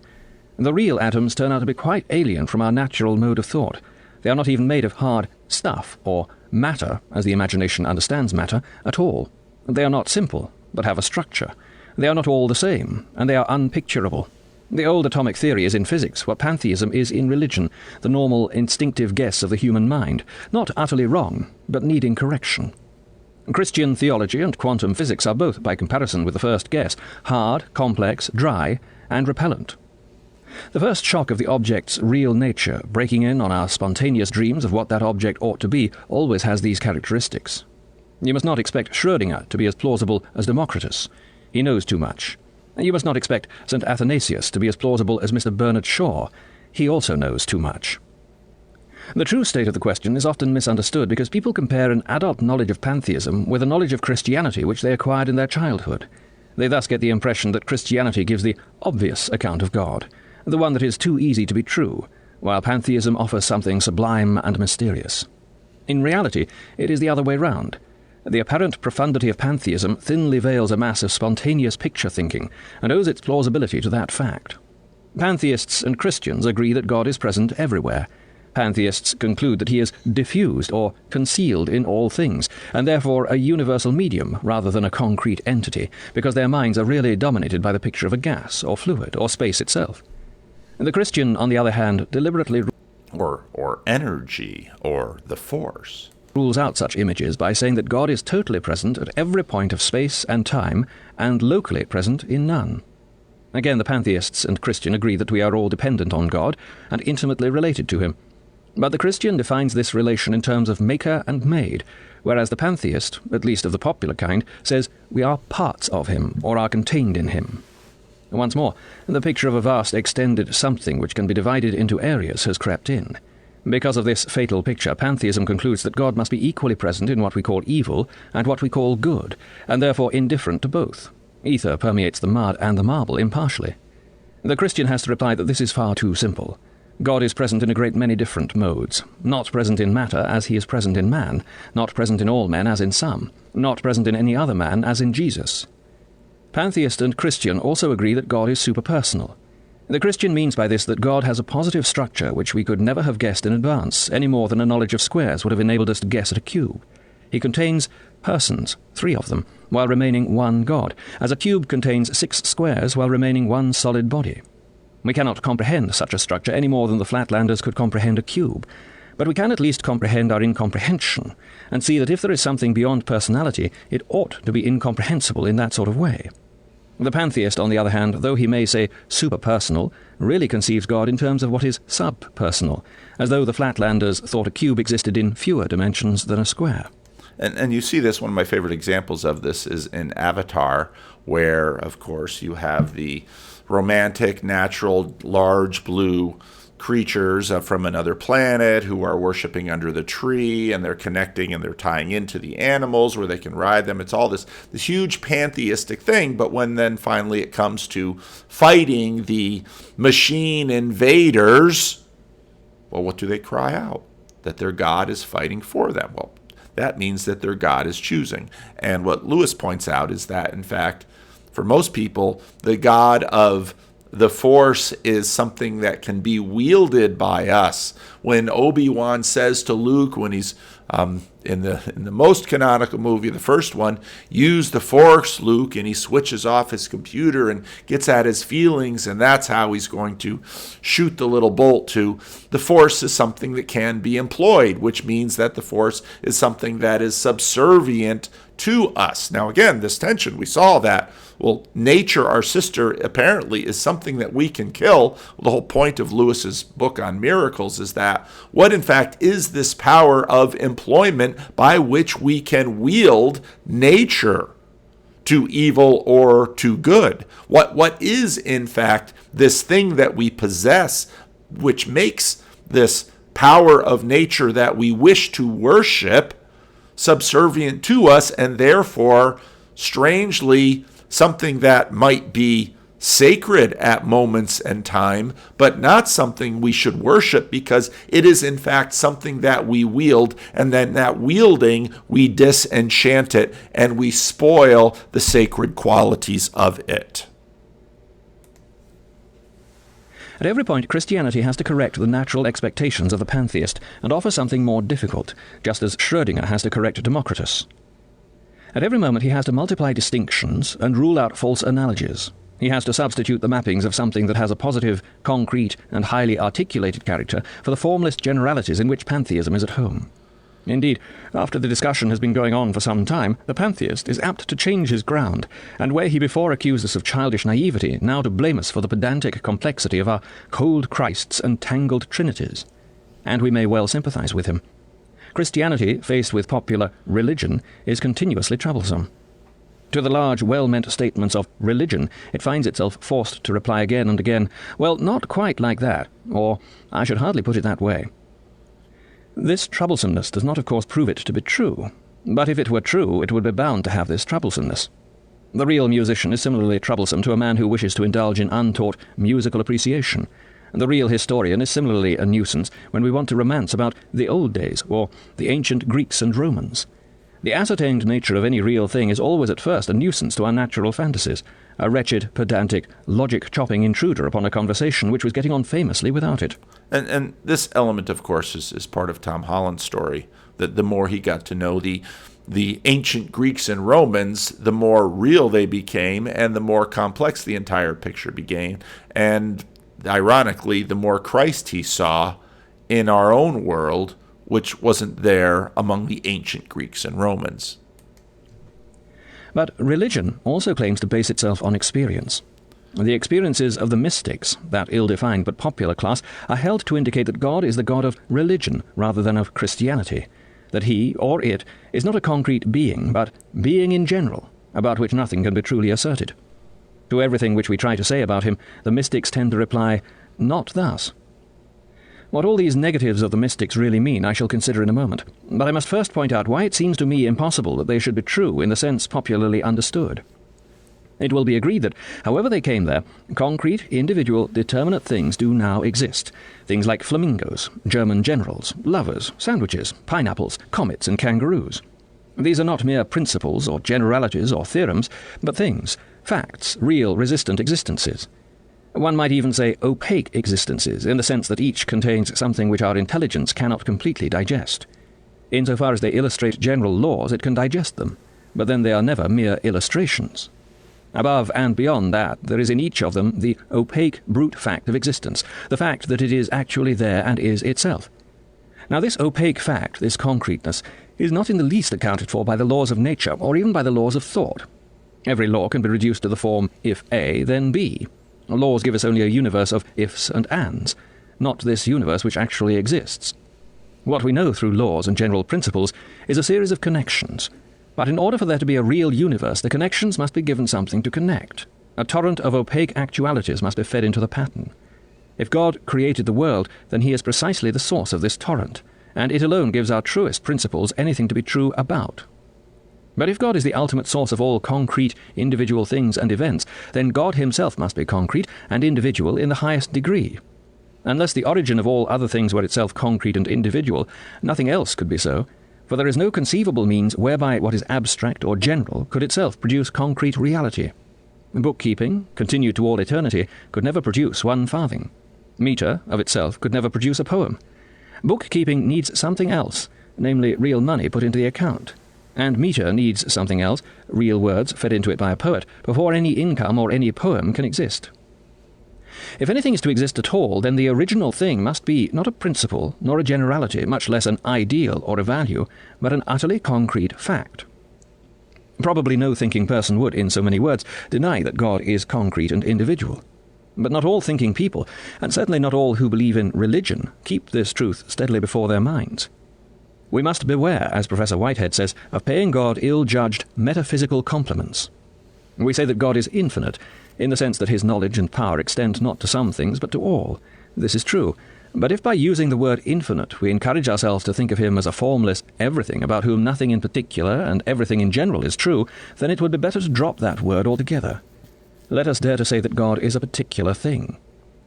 The real atoms turn out to be quite alien from our natural mode of thought. They are not even made of hard stuff, or matter, as the imagination understands matter, at all. They are not simple, but have a structure. They are not all the same, and they are unpicturable. The old atomic theory is in physics what pantheism is in religion, the normal, instinctive guess of the human mind, not utterly wrong, but needing correction. Christian theology and quantum physics are both, by comparison with the first guess, hard, complex, dry, and repellent. The first shock of the object's real nature, breaking in on our spontaneous dreams of what that object ought to be, always has these characteristics. You must not expect Schrödinger to be as plausible as Democritus. He knows too much. You must not expect St. Athanasius to be as plausible as Mr. Bernard Shaw. He also knows too much. The true state of the question is often misunderstood because people compare an adult knowledge of pantheism with a knowledge of Christianity which they acquired in their childhood. They thus get the impression that Christianity gives the obvious account of God, the one that is too easy to be true, while pantheism offers something sublime and mysterious. In reality, it is the other way round. The apparent profundity of pantheism thinly veils a mass of spontaneous picture thinking, and owes its plausibility to that fact. Pantheists and Christians agree that God is present everywhere. Pantheists conclude that he is diffused or concealed in all things, and therefore a universal medium rather than a concrete entity, because their minds are really dominated by the picture of a gas or fluid or space itself. The Christian, on the other hand, deliberately or energy, or the force, rules out such images by saying that God is totally present at every point of space and time, and locally present in none. Again, the pantheists and Christian agree that we are all dependent on God and intimately related to him. But the Christian defines this relation in terms of maker and made, whereas the pantheist, at least of the popular kind, says we are parts of him, or are contained in him. Once more, the picture of a vast extended something which can be divided into areas has crept in. Because of this fatal picture, pantheism concludes that God must be equally present in what we call evil and what we call good, and therefore indifferent to both. Ether permeates the mud and the marble impartially. The Christian has to reply that this is far too simple. God is present in a great many different modes, not present in matter as he is present in man, not present in all men as in some, not present in any other man as in Jesus. Pantheist and Christian also agree that God is superpersonal. The Christian means by this that God has a positive structure which we could never have guessed in advance, any more than a knowledge of squares would have enabled us to guess at a cube. He contains persons, 3 of them, while remaining one God, as a cube contains 6 squares while remaining one solid body. We cannot comprehend such a structure any more than the Flatlanders could comprehend a cube, but we can at least comprehend our incomprehension, and see that if there is something beyond personality, it ought to be incomprehensible in that sort of way. The pantheist, on the other hand, though he may say superpersonal, really conceives God in terms of what is subpersonal, as though the Flatlanders thought a cube existed in fewer dimensions than a square. And you see this, one of my favorite examples of this is in Avatar, where, of course, you have the romantic, natural, large blue creatures from another planet who are worshiping under the tree, and they're connecting and they're tying into the animals where they can ride them. It's all this huge pantheistic thing, but when then finally it comes to fighting the machine invaders, well, what do they cry out? That their God is fighting for them. Well, that means that their God is choosing. And what Lewis points out is that, in fact, for most people, the God of the Force is something that can be wielded by us. When Obi-Wan says to Luke, when he's in the most canonical movie, the first one, use the Force, Luke, and he switches off his computer and gets at his feelings, and that's how he's going to shoot the little bolt to. The Force is something that can be employed, which means that the Force is something that is subservient to us. Now, again, this tension, we saw that. Well, nature, our sister, apparently is something that we can kill. The whole point of Lewis's book on miracles is that what, in fact, is this power of employment by which we can wield nature to evil or to good? What is, in fact, this thing that we possess which makes this power of nature that we wish to worship subservient to us, and therefore, strangely, something that might be sacred at moments and time, but not something we should worship, because it is in fact something that we wield, and then that wielding we disenchant it and we spoil the sacred qualities of it. At every point, Christianity has to correct the natural expectations of the pantheist and offer something more difficult, just as Schrödinger has to correct Democritus. At every moment he has to multiply distinctions and rule out false analogies. He has to substitute the mappings of something that has a positive, concrete, and highly articulated character for the formless generalities in which pantheism is at home. Indeed, after the discussion has been going on for some time, the pantheist is apt to change his ground, and where he before accused us of childish naivety, now to blame us for the pedantic complexity of our cold Christs and tangled trinities. And we may well sympathize with him. Christianity, faced with popular religion, is continuously troublesome. To the large, well-meant statements of religion, it finds itself forced to reply again and again, well, not quite like that, or I should hardly put it that way. This troublesomeness does not, of course, prove it to be true, but if it were true, it would be bound to have this troublesomeness. The real musician is similarly troublesome to a man who wishes to indulge in untaught musical appreciation. The real historian is similarly a nuisance when we want to romance about the old days, or the ancient Greeks and Romans. The ascertained nature of any real thing is always at first a nuisance to our natural fantasies, a wretched, pedantic, logic-chopping intruder upon a conversation which was getting on famously without it. And this element, of course, is part of Tom Holland's story, that the more he got to know the ancient Greeks and Romans, the more real they became, and the more complex the entire picture became. And ironically, the more Christ he saw in our own world, which wasn't there among the ancient Greeks and Romans. But religion also claims to base itself on experience. The experiences of the mystics, that ill-defined but popular class, are held to indicate that God is the God of religion rather than of Christianity, that he, or it, is not a concrete being, but being in general, about which nothing can be truly asserted. To everything which we try to say about him, the mystics tend to reply, not thus. What all these negatives of the mystics really mean I shall consider in a moment, but I must first point out why it seems to me impossible that they should be true in the sense popularly understood. It will be agreed that, however they came there, concrete, individual, determinate things do now exist. Things like flamingos, German generals, lovers, sandwiches, pineapples, comets, and kangaroos. These are not mere principles or generalities or theorems, but things, facts, real, resistant existences. One might even say opaque existences, in the sense that each contains something which our intelligence cannot completely digest. Insofar as they illustrate general laws, it can digest them, but then they are never mere illustrations. Above and beyond that, there is in each of them the opaque, brute fact of existence, the fact that it is actually there and is itself. Now this opaque fact, this concreteness, is not in the least accounted for by the laws of nature, or even by the laws of thought. Every law can be reduced to the form, if A, then B. Laws give us only a universe of ifs and ands, not this universe which actually exists. What we know through laws and general principles is a series of connections, but in order for there to be a real universe, the connections must be given something to connect. A torrent of opaque actualities must be fed into the pattern. If God created the world, then he is precisely the source of this torrent, and it alone gives our truest principles anything to be true about. But if God is the ultimate source of all concrete, individual things and events, then God himself must be concrete and individual in the highest degree. Unless the origin of all other things were itself concrete and individual, nothing else could be so, for there is no conceivable means whereby what is abstract or general could itself produce concrete reality. Bookkeeping, continued to all eternity, could never produce one farthing. Meter, of itself, could never produce a poem. Bookkeeping needs something else, namely real money put into the account. And meter needs something else, real words fed into it by a poet, before any income or any poem can exist. If anything is to exist at all, then the original thing must be not a principle, nor a generality, much less an ideal or a value, but an utterly concrete fact. Probably no thinking person would, in so many words, deny that God is concrete and individual. But not all thinking people, and certainly not all who believe in religion, keep this truth steadily before their minds. We must beware, as Professor Whitehead says, of paying God ill-judged metaphysical compliments. We say that God is infinite, in the sense that his knowledge and power extend not to some things, but to all. This is true. But if by using the word infinite we encourage ourselves to think of him as a formless everything about whom nothing in particular and everything in general is true, then it would be better to drop that word altogether. let us dare to say that God is a particular thing.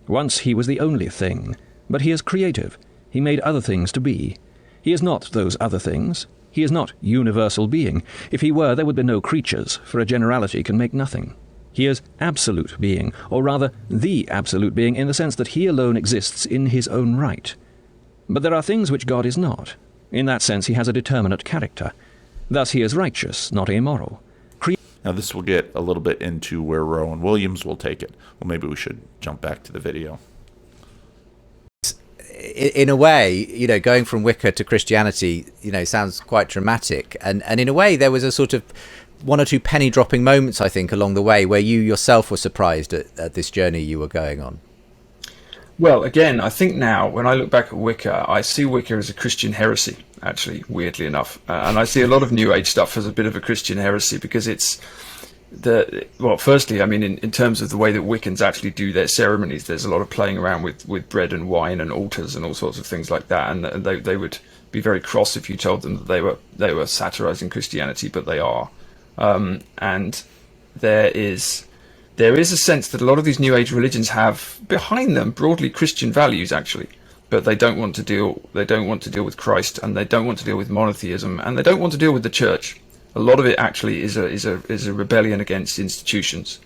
Once he was the only thing, but he is creative. He made other things to be. He is not those other things. He is not universal being. If he were, there would be no creatures, for a generality can make nothing. He is absolute being, or rather the absolute being, in the sense that he alone exists in his own right. But there are things which God is not. In that sense he has a determinate character. Thus he is righteous, not amoral. Now this will get a little bit into where Rowan Williams will take it. Well, maybe we should jump back to the video. In a way, going from Wicca to Christianity, sounds quite dramatic. And in a way, there was a sort of one or two penny dropping moments, I think, along the way where you yourself were surprised at this journey you were going on. Well, again, I think now, when I look back at Wicca, I see Wicca as a Christian heresy, actually, weirdly enough. And I see a lot of New Age stuff as a bit of a Christian heresy, because it's firstly, I mean, in terms of the way that Wiccans actually do their ceremonies, there's a lot of playing around with bread and wine and altars and all sorts of things like that. And they would be very cross if you told them that they were satirizing Christianity, but they are. And there is a sense that a lot of these New Age religions have behind them broadly Christian values, actually, but they don't want to deal with Christ, and they don't want to deal with monotheism, and they don't want to deal with the church. A lot of it actually is a rebellion against institutions,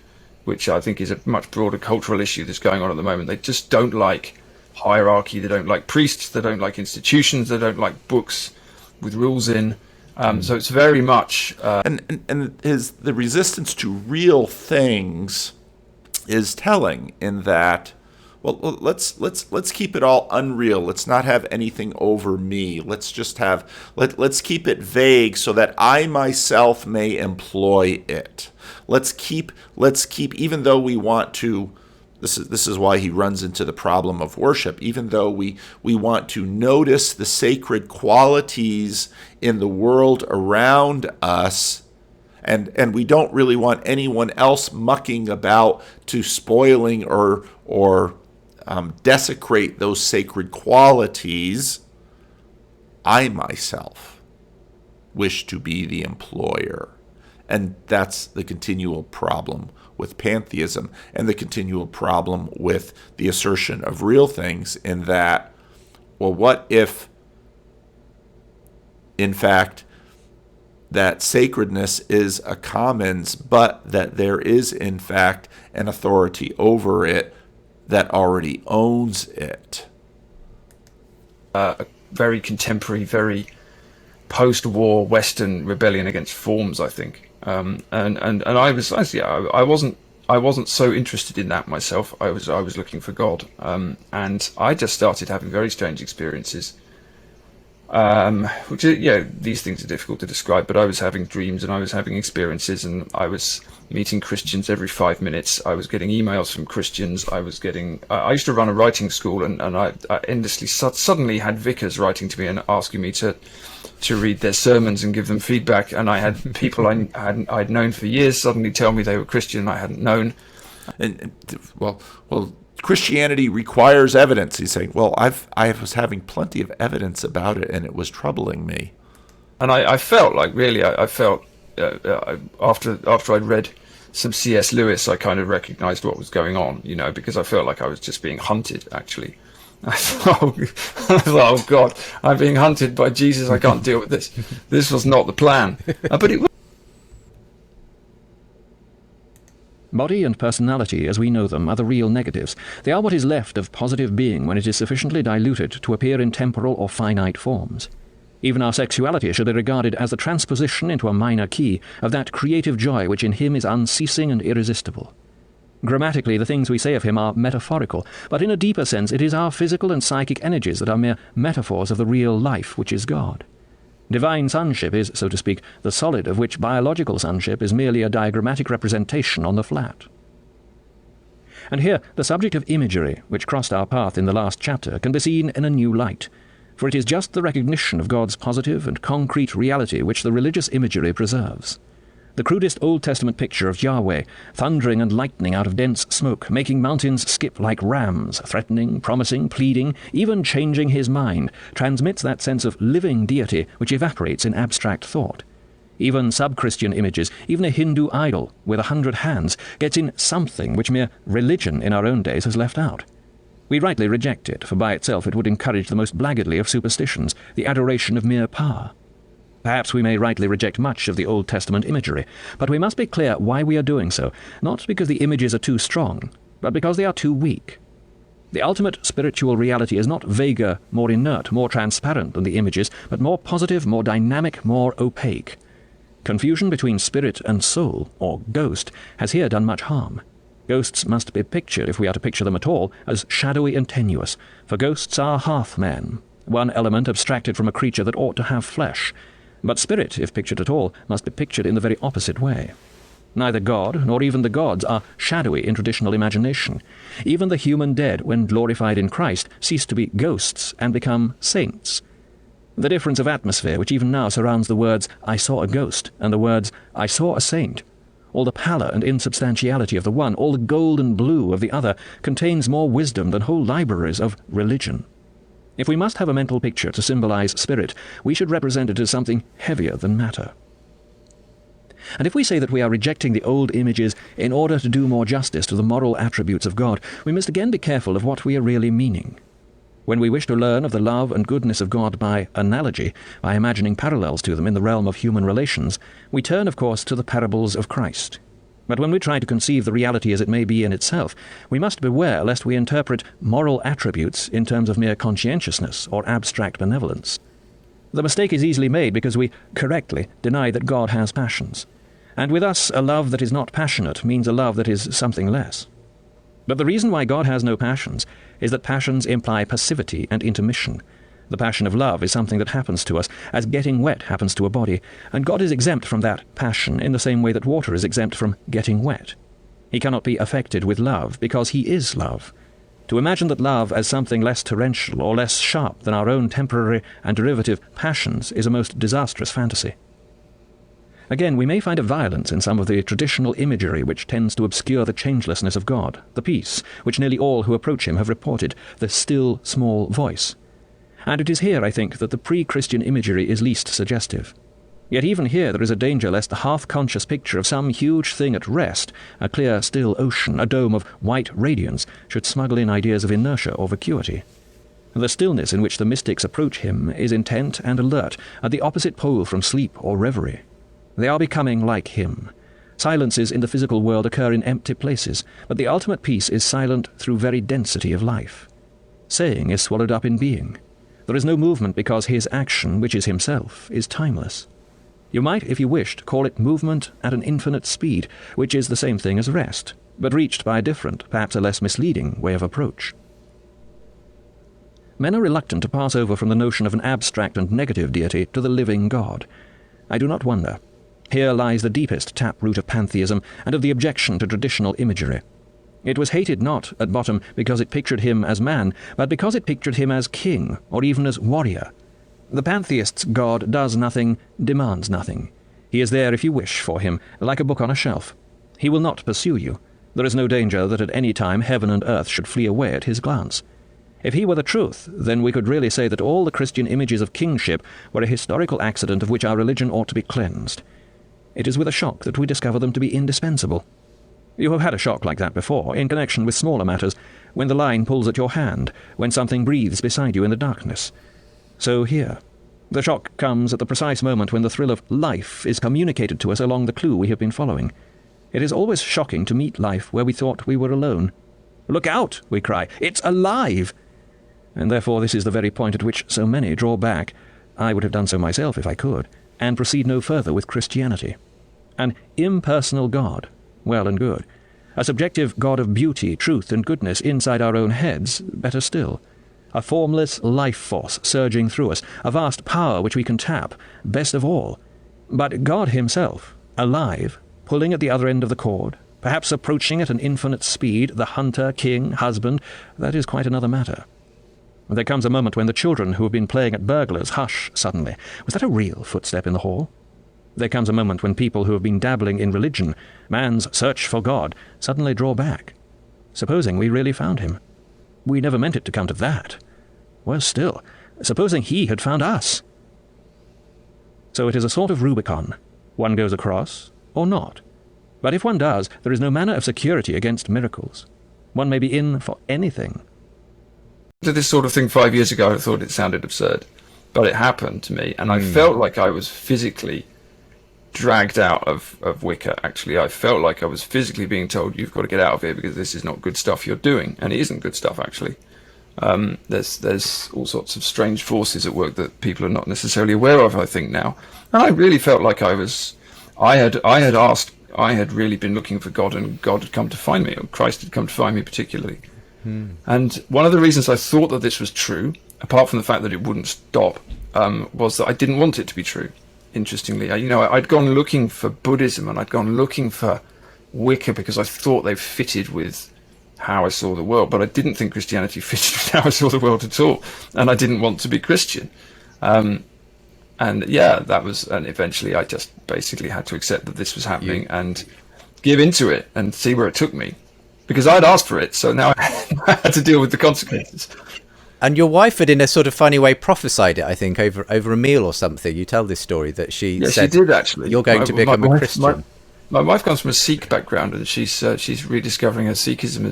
which I think is a much broader cultural issue that's going on at the moment. They just don't like hierarchy, they don't like priests, they don't like institutions, they don't like books with rules in. So it's very much and the resistance to real things is telling in that, well, let's keep it all unreal. Let's not have anything over me. Let's just let's keep it vague so that I myself may employ it. Let's keep even though we want to. This is why he runs into the problem of worship. Even though we want to notice the sacred qualities in the world around us, and we don't really want anyone else mucking about to spoiling or desecrate those sacred qualities, I myself wish to be the employer. And that's the continual problem with pantheism and the continual problem with the assertion of real things, in that, well, what if, in fact, that sacredness is a commons, but that there is, in fact, an authority over it that already owns it? A very contemporary, very post-war Western rebellion against forms, I think. And I wasn't so interested in that myself. I was looking for God, and I just started having very strange experiences. Which these things are difficult to describe, but I was having dreams and I was having experiences, and I was meeting Christians every 5 minutes. I was getting emails from Christians. I used to run a writing school, and I endlessly suddenly had vicars writing to me and asking me to read their sermons and give them feedback. And I had people I'd known for years suddenly tell me they were Christian I hadn't known. And well, Christianity requires evidence. He's saying, well, I was having plenty of evidence about it, and it was troubling me. And I felt like, really, I felt after I'd read some C.S. Lewis, I kind of recognized what was going on, because I felt like I was just being hunted, actually. I thought, oh God, I'm being hunted by Jesus. I can't deal with this. This was not the plan. But it was. Body and personality, as we know them, are the real negatives. They are what is left of positive being when it is sufficiently diluted to appear in temporal or finite forms. Even our sexuality should be regarded as the transposition into a minor key of that creative joy which in him is unceasing and irresistible. Grammatically, the things we say of him are metaphorical, but in a deeper sense it is our physical and psychic energies that are mere metaphors of the real life which is God. Divine sonship is, so to speak, the solid of which biological sonship is merely a diagrammatic representation on the flat. And here the subject of imagery, which crossed our path in the last chapter, can be seen in a new light, for it is just the recognition of God's positive and concrete reality which the religious imagery preserves. The crudest Old Testament picture of Yahweh, thundering and lightning out of dense smoke, making mountains skip like rams, threatening, promising, pleading, even changing his mind, transmits that sense of living deity which evaporates in abstract thought. Even sub-Christian images, even a Hindu idol with 100 hands, gets in something which mere religion in our own days has left out. We rightly reject it, for by itself it would encourage the most blackguardly of superstitions, the adoration of mere power. Perhaps we may rightly reject much of the Old Testament imagery, but we must be clear why we are doing so, not because the images are too strong, but because they are too weak. The ultimate spiritual reality is not vaguer, more inert, more transparent than the images, but more positive, more dynamic, more opaque. Confusion between spirit and soul, or ghost, has here done much harm. Ghosts must be pictured, if we are to picture them at all, as shadowy and tenuous, for ghosts are half-men, one element abstracted from a creature that ought to have flesh. But spirit, if pictured at all, must be pictured in the very opposite way. Neither God, nor even the gods, are shadowy in traditional imagination. Even the human dead, when glorified in Christ, cease to be ghosts and become saints. The difference of atmosphere, which even now surrounds the words, "I saw a ghost," and the words, "I saw a saint," all the pallor and insubstantiality of the one, all the gold and blue of the other, contains more wisdom than whole libraries of religion. If we must have a mental picture to symbolize spirit, we should represent it as something heavier than matter. And if we say that we are rejecting the old images in order to do more justice to the moral attributes of God, we must again be careful of what we are really meaning. When we wish to learn of the love and goodness of God by analogy, by imagining parallels to them in the realm of human relations, we turn, of course, to the parables of Christ. But when we try to conceive the reality as it may be in itself, we must beware lest we interpret moral attributes in terms of mere conscientiousness or abstract benevolence. The mistake is easily made because we correctly deny that God has passions. And with us, a love that is not passionate means a love that is something less. But the reason why God has no passions is that passions imply passivity and intermission. The passion of love is something that happens to us, as getting wet happens to a body, and God is exempt from that passion in the same way that water is exempt from getting wet. He cannot be affected with love, because he is love. To imagine that love as something less torrential or less sharp than our own temporary and derivative passions is a most disastrous fantasy. Again, we may find a violence in some of the traditional imagery which tends to obscure the changelessness of God, the peace, which nearly all who approach him have reported, the still, small voice. And it is here, I think, that the pre-Christian imagery is least suggestive. Yet even here there is a danger lest the half-conscious picture of some huge thing at rest, a clear, still ocean, a dome of white radiance, should smuggle in ideas of inertia or vacuity. The stillness in which the mystics approach him is intent and alert, at the opposite pole from sleep or reverie. They are becoming like him. Silences in the physical world occur in empty places, but the ultimate peace is silent through very density of life. Saying is swallowed up in being. There is no movement because his action, which is himself, is timeless. You might, if you wished, call it movement at an infinite speed, which is the same thing as rest, but reached by a different, perhaps a less misleading, way of approach. Men are reluctant to pass over from the notion of an abstract and negative deity to the living God. I do not wonder. Here lies the deepest taproot of pantheism and of the objection to traditional imagery. It was hated not, at bottom, because it pictured him as man, but because it pictured him as king, or even as warrior. The pantheist's God does nothing, demands nothing. He is there if you wish for him, like a book on a shelf. He will not pursue you. There is no danger that at any time heaven and earth should flee away at his glance. If he were the truth, then we could really say that all the Christian images of kingship were a historical accident of which our religion ought to be cleansed. It is with a shock that we discover them to be indispensable. You have had a shock like that before, in connection with smaller matters, when the line pulls at your hand, when something breathes beside you in the darkness. So here. The shock comes at the precise moment when the thrill of life is communicated to us along the clue we have been following. It is always shocking to meet life where we thought we were alone. "Look out!" we cry. "It's alive!" And therefore this is the very point at which so many draw back. I would have done so myself if I could, and proceed no further with Christianity. An impersonal God, well and good. A subjective God of beauty, truth, and goodness inside our own heads, better still. A formless life force surging through us, a vast power which we can tap, best of all. But God himself, alive, pulling at the other end of the cord, perhaps approaching at an infinite speed, the hunter, king, husband, that is quite another matter. There comes a moment when the children who have been playing at burglars hush suddenly. Was that a real footstep in the hall? There comes a moment when people who have been dabbling in religion, man's search for God, suddenly draw back. Supposing we really found him. We never meant it to come to that. Worse still, supposing he had found us. So it is a sort of Rubicon. One goes across, or not. But if one does, there is no manner of security against miracles. One may be in for anything. Did this sort of thing 5 years ago, I thought it sounded absurd, but it happened to me, and I felt like I was physically dragged out of Wicca. Actually, I felt like I was physically being told, you've got to get out of here because this is not good stuff you're doing, and it isn't good stuff, actually. There's all sorts of strange forces at work that people are not necessarily aware of, I think, now. And I really felt like I had really been looking for God, and God had come to find me, or Christ had come to find me particularly. And one of the reasons I thought that this was true, apart from the fact that it wouldn't stop, was that I didn't want it to be true. Interestingly, I'd gone looking for Buddhism, and I'd gone looking for Wicca because I thought they fitted with how I saw the world, but I didn't think Christianity fitted with how I saw the world at all, and I didn't want to be Christian. And eventually I just basically had to accept that this was happening and give into it and see where it took me, because I'd asked for it, so now I had to deal with the consequences. And your wife had, in a sort of funny way, prophesied it, I think, over a meal or something. You tell this story that she said, she did, actually. You're going to become a Christian. My wife comes from a Sikh background, and she's rediscovering her Sikhism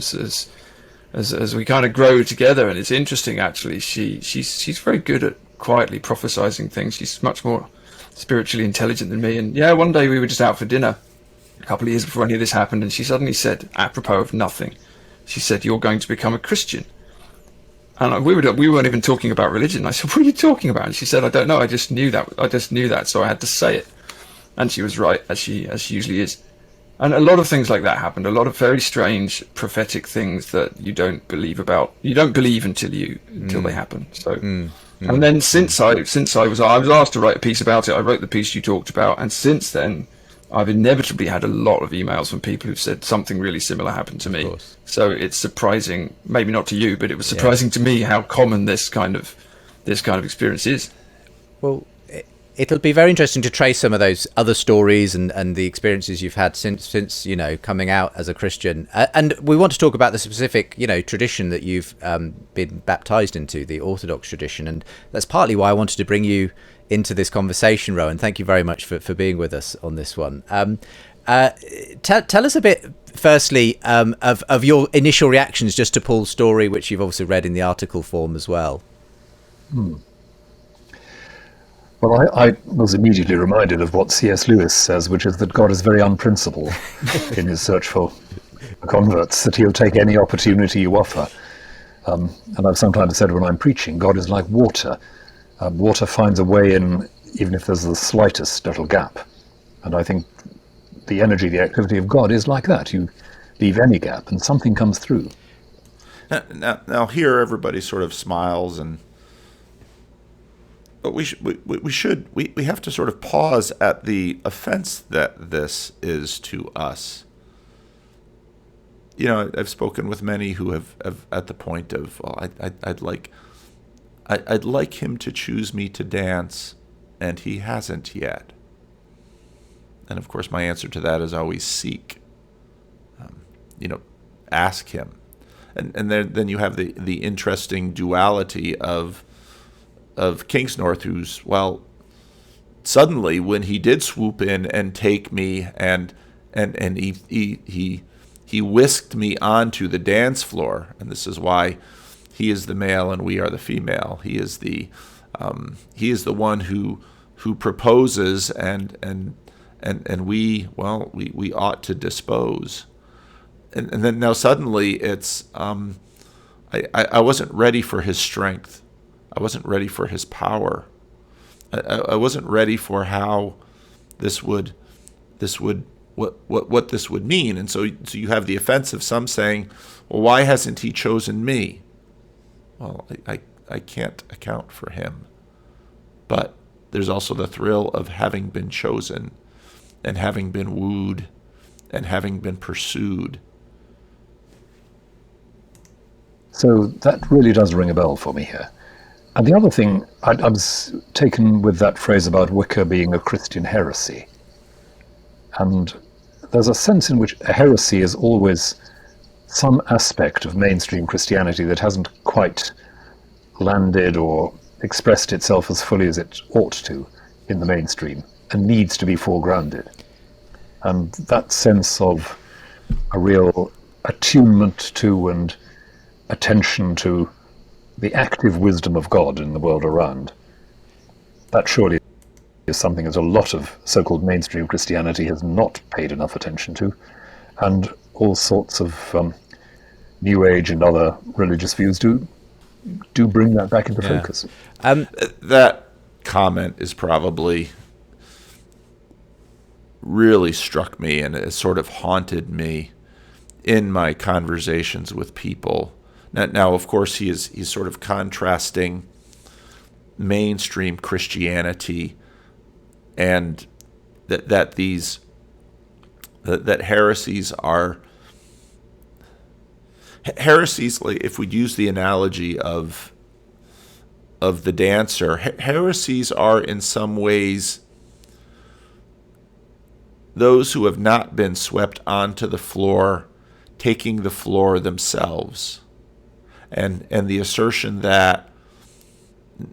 as we kind of grow together. And it's interesting, actually. She's very good at quietly prophesizing things. She's much more spiritually intelligent than me. And yeah, one day we were just out for dinner a couple of years before any of this happened, and she suddenly said, apropos of nothing, she said, "You're going to become a Christian." And we weren't even talking about religion. I said, "What are you talking about?" And she said, "I don't know. I just knew that, so I had to say it." And she was right, as she usually is. And a lot of things like that happened. A lot of very strange prophetic things that you don't believe about. You don't believe until they happen. So, and then since I was asked to write a piece about it, I wrote the piece you talked about, and since then, I've inevitably had a lot of emails from people who've said something really similar happened to me. So it's surprising, maybe not to you, but it was surprising to me how common this kind of experience is. Well, it'll be very interesting to trace some of those other stories and the experiences you've had since coming out as a Christian. And we want to talk about the specific tradition that you've been baptized into, the Orthodox tradition, and that's partly why I wanted to bring you into this conversation, Rowan. Thank you very much for being with us on this one. Tell us a bit, firstly, of your initial reactions just to Paul's story, which you've also read in the article form as well. Well, I was immediately reminded of what C.S. Lewis says, which is that God is very unprincipled in his search for converts, that he'll take any opportunity you offer. And I've sometimes said when I'm preaching, God is like water. Water finds a way in, even if there's the slightest little gap. And I think the energy, the activity of God is like that. You leave any gap and something comes through. Now here everybody sort of smiles, but we have to sort of pause at the offense that this is to us. I've spoken with many who have at the point of, well, I'd like him to choose me to dance, and he hasn't yet. And of course, my answer to that is always seek. Ask him, and then you have the interesting duality of Kingsnorth, who's, well, suddenly when he did swoop in and take me and he whisked me onto the dance floor, and this is why he is the male and we are the female. He is the one who proposes and we ought to dispose. And then now suddenly it's I wasn't ready for his strength. I wasn't ready for his power. I wasn't ready for how what this would mean. And so you have the offense of some saying, well, why hasn't he chosen me? Well, I can't account for him. But there's also the thrill of having been chosen and having been wooed and having been pursued. So that really does ring a bell for me here. And the other thing, I was taken with that phrase about Wicca being a Christian heresy. And there's a sense in which a heresy is always some aspect of mainstream Christianity that hasn't quite landed or expressed itself as fully as it ought to in the mainstream. and needs to be foregrounded. And that sense of a real attunement to and attention to the active wisdom of God in the world around, that surely is something that a lot of so-called mainstream Christianity has not paid enough attention to, and all sorts of New Age and other religious views do bring that back into focus. That comment is probably really struck me and has sort of haunted me in my conversations with people. Now, of course, he's sort of contrasting mainstream Christianity and that heresies are heresies. Like, if we use the analogy of the dancer, heresies are in some ways those who have not been swept onto the floor, taking the floor themselves, and the assertion that,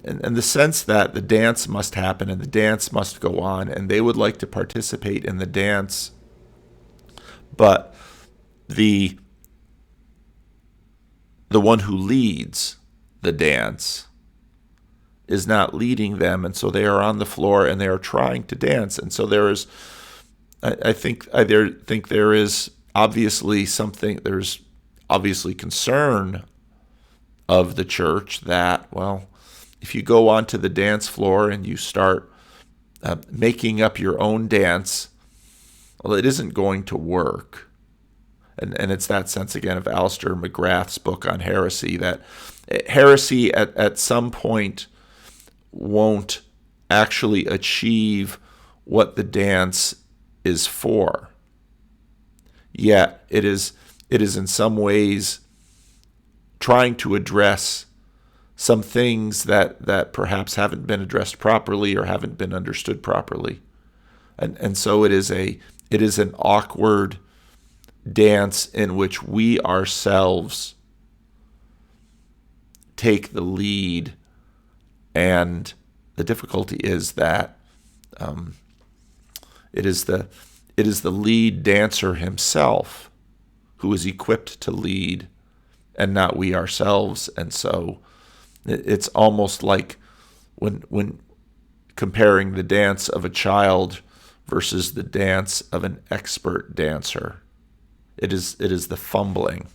and the sense that the dance must happen and the dance must go on, and they would like to participate in the dance, but the one who leads the dance is not leading them, and so they are on the floor and they are trying to dance, and so there is. I think there is obviously something. There's obviously concern of the church that, well, if you go onto the dance floor and you start making up your own dance, well, it isn't going to work. And it's that sense again of Alistair McGrath's book on heresy, that heresy at some point won't actually achieve what the dance is for. Yet it is in some ways trying to address some things that perhaps haven't been addressed properly or haven't been understood properly. And so it is an awkward dance in which we ourselves take the lead, and the difficulty is that it is the lead dancer himself who is equipped to lead, and not we ourselves. And so it's almost like when comparing the dance of a child versus the dance of an expert dancer, it is the fumbling.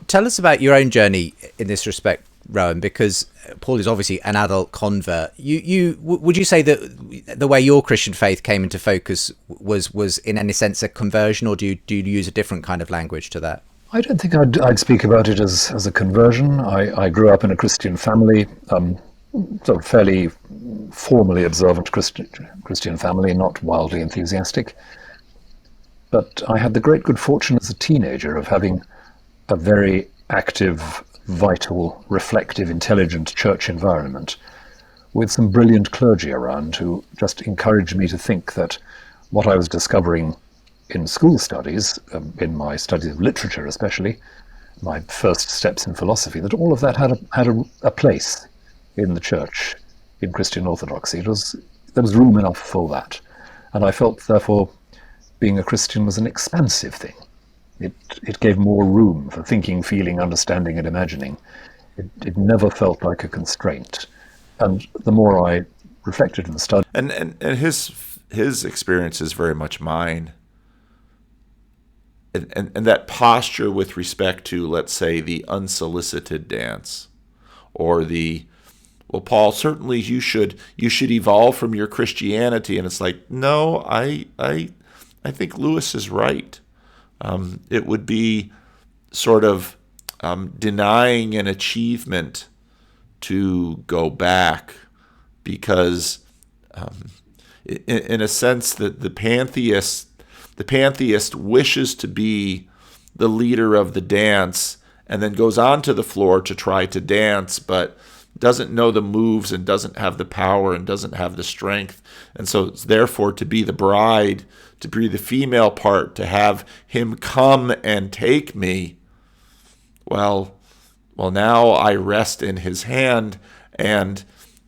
Tell us about your own journey in this respect, Rowan, because Paul is obviously an adult convert. You would you say that the way your Christian faith came into focus was in any sense a conversion, or do you use a different kind of language to that? I don't think I'd speak about it as a conversion. I grew up in a Christian family, sort of fairly formally observant Christian family, not wildly enthusiastic. But I had the great good fortune as a teenager of having a very active, vital, reflective, intelligent church environment with some brilliant clergy around who just encouraged me to think that what I was discovering in school studies, in my studies of literature especially, my first steps in philosophy, that all of that had a place in the church, in Christian Orthodoxy. There was room enough for that. And I felt, therefore, being a Christian was an expansive thing. It gave more room for thinking, feeling, understanding, and imagining. It never felt like a constraint. And the more I reflected and studied, and his experience is very much mine. And that posture with respect to, let's say, the unsolicited dance, or well, Paul, certainly you should evolve from your Christianity, and it's like, no, I think Lewis is right. It would be sort of denying an achievement to go back, because in a sense that the pantheist wishes to be the leader of the dance, and then goes onto the floor to try to dance, but doesn't know the moves and doesn't have the power and doesn't have the strength. And so it's therefore to be the bride, to be the female part, to have him come and take me. Well, now I rest in his hand. And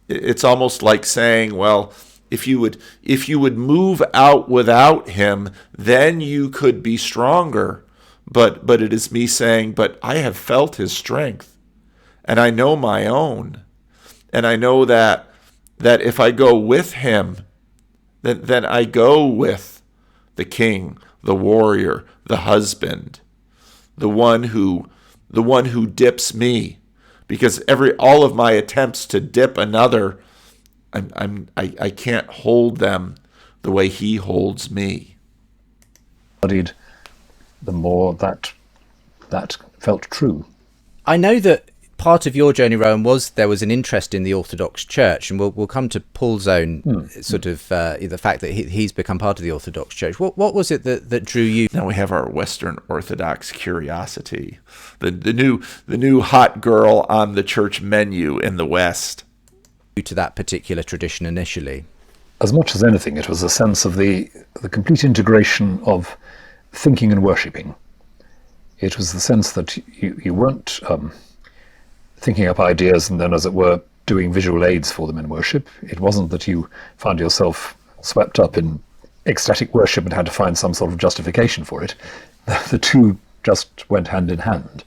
it's almost like saying, well, if you would move out without him, then you could be stronger. But it is me saying, but I have felt his strength, and I know my own, and I know that if I go with him, then I go with the king, the warrior, the husband, the one who dips me, because all of my attempts to dip another, I can't hold them the way he holds me. Studied, the more that felt true. I know that part of your journey, Rowan, there was an interest in the Orthodox Church, and we'll come to Paul's own sort of the fact that he's become part of the Orthodox Church. What was it that drew you? Now we have our Western Orthodox curiosity, the new hot girl on the church menu in the West. To that particular tradition initially? As much as anything, it was a sense of the complete integration of thinking and worshipping. It was the sense that you weren't thinking up ideas and then, as it were, doing visual aids for them in worship. It wasn't that you found yourself swept up in ecstatic worship and had to find some sort of justification for it. The two just went hand in hand.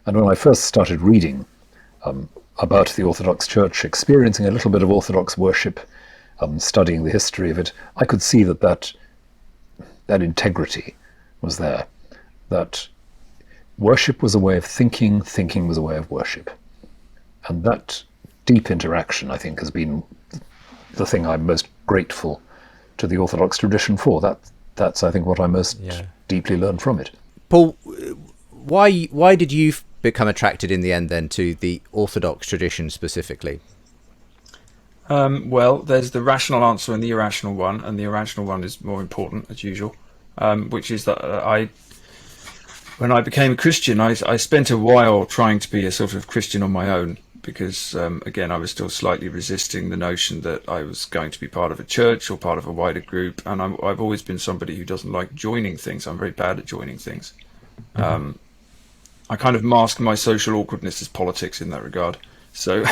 And when I first started reading about the Orthodox Church, experiencing a little bit of Orthodox worship, studying the history of it, I could see that integrity was there, that worship was a way of thinking, thinking was a way of worship. And that deep interaction, I think, has been the thing I'm most grateful to the Orthodox tradition for. That's I think, what I most deeply learned from it. Paul, why did you become attracted in the end then to the Orthodox tradition specifically? Well, there's the rational answer and the irrational one, and the irrational one is more important as usual, which is that when I became a Christian, I spent a while trying to be a sort of Christian on my own, because again, I was still slightly resisting the notion that I was going to be part of a church or part of a wider group, and I've always been somebody who doesn't like joining things. I'm very bad at joining things. I kind of mask my social awkwardness as politics in that regard. So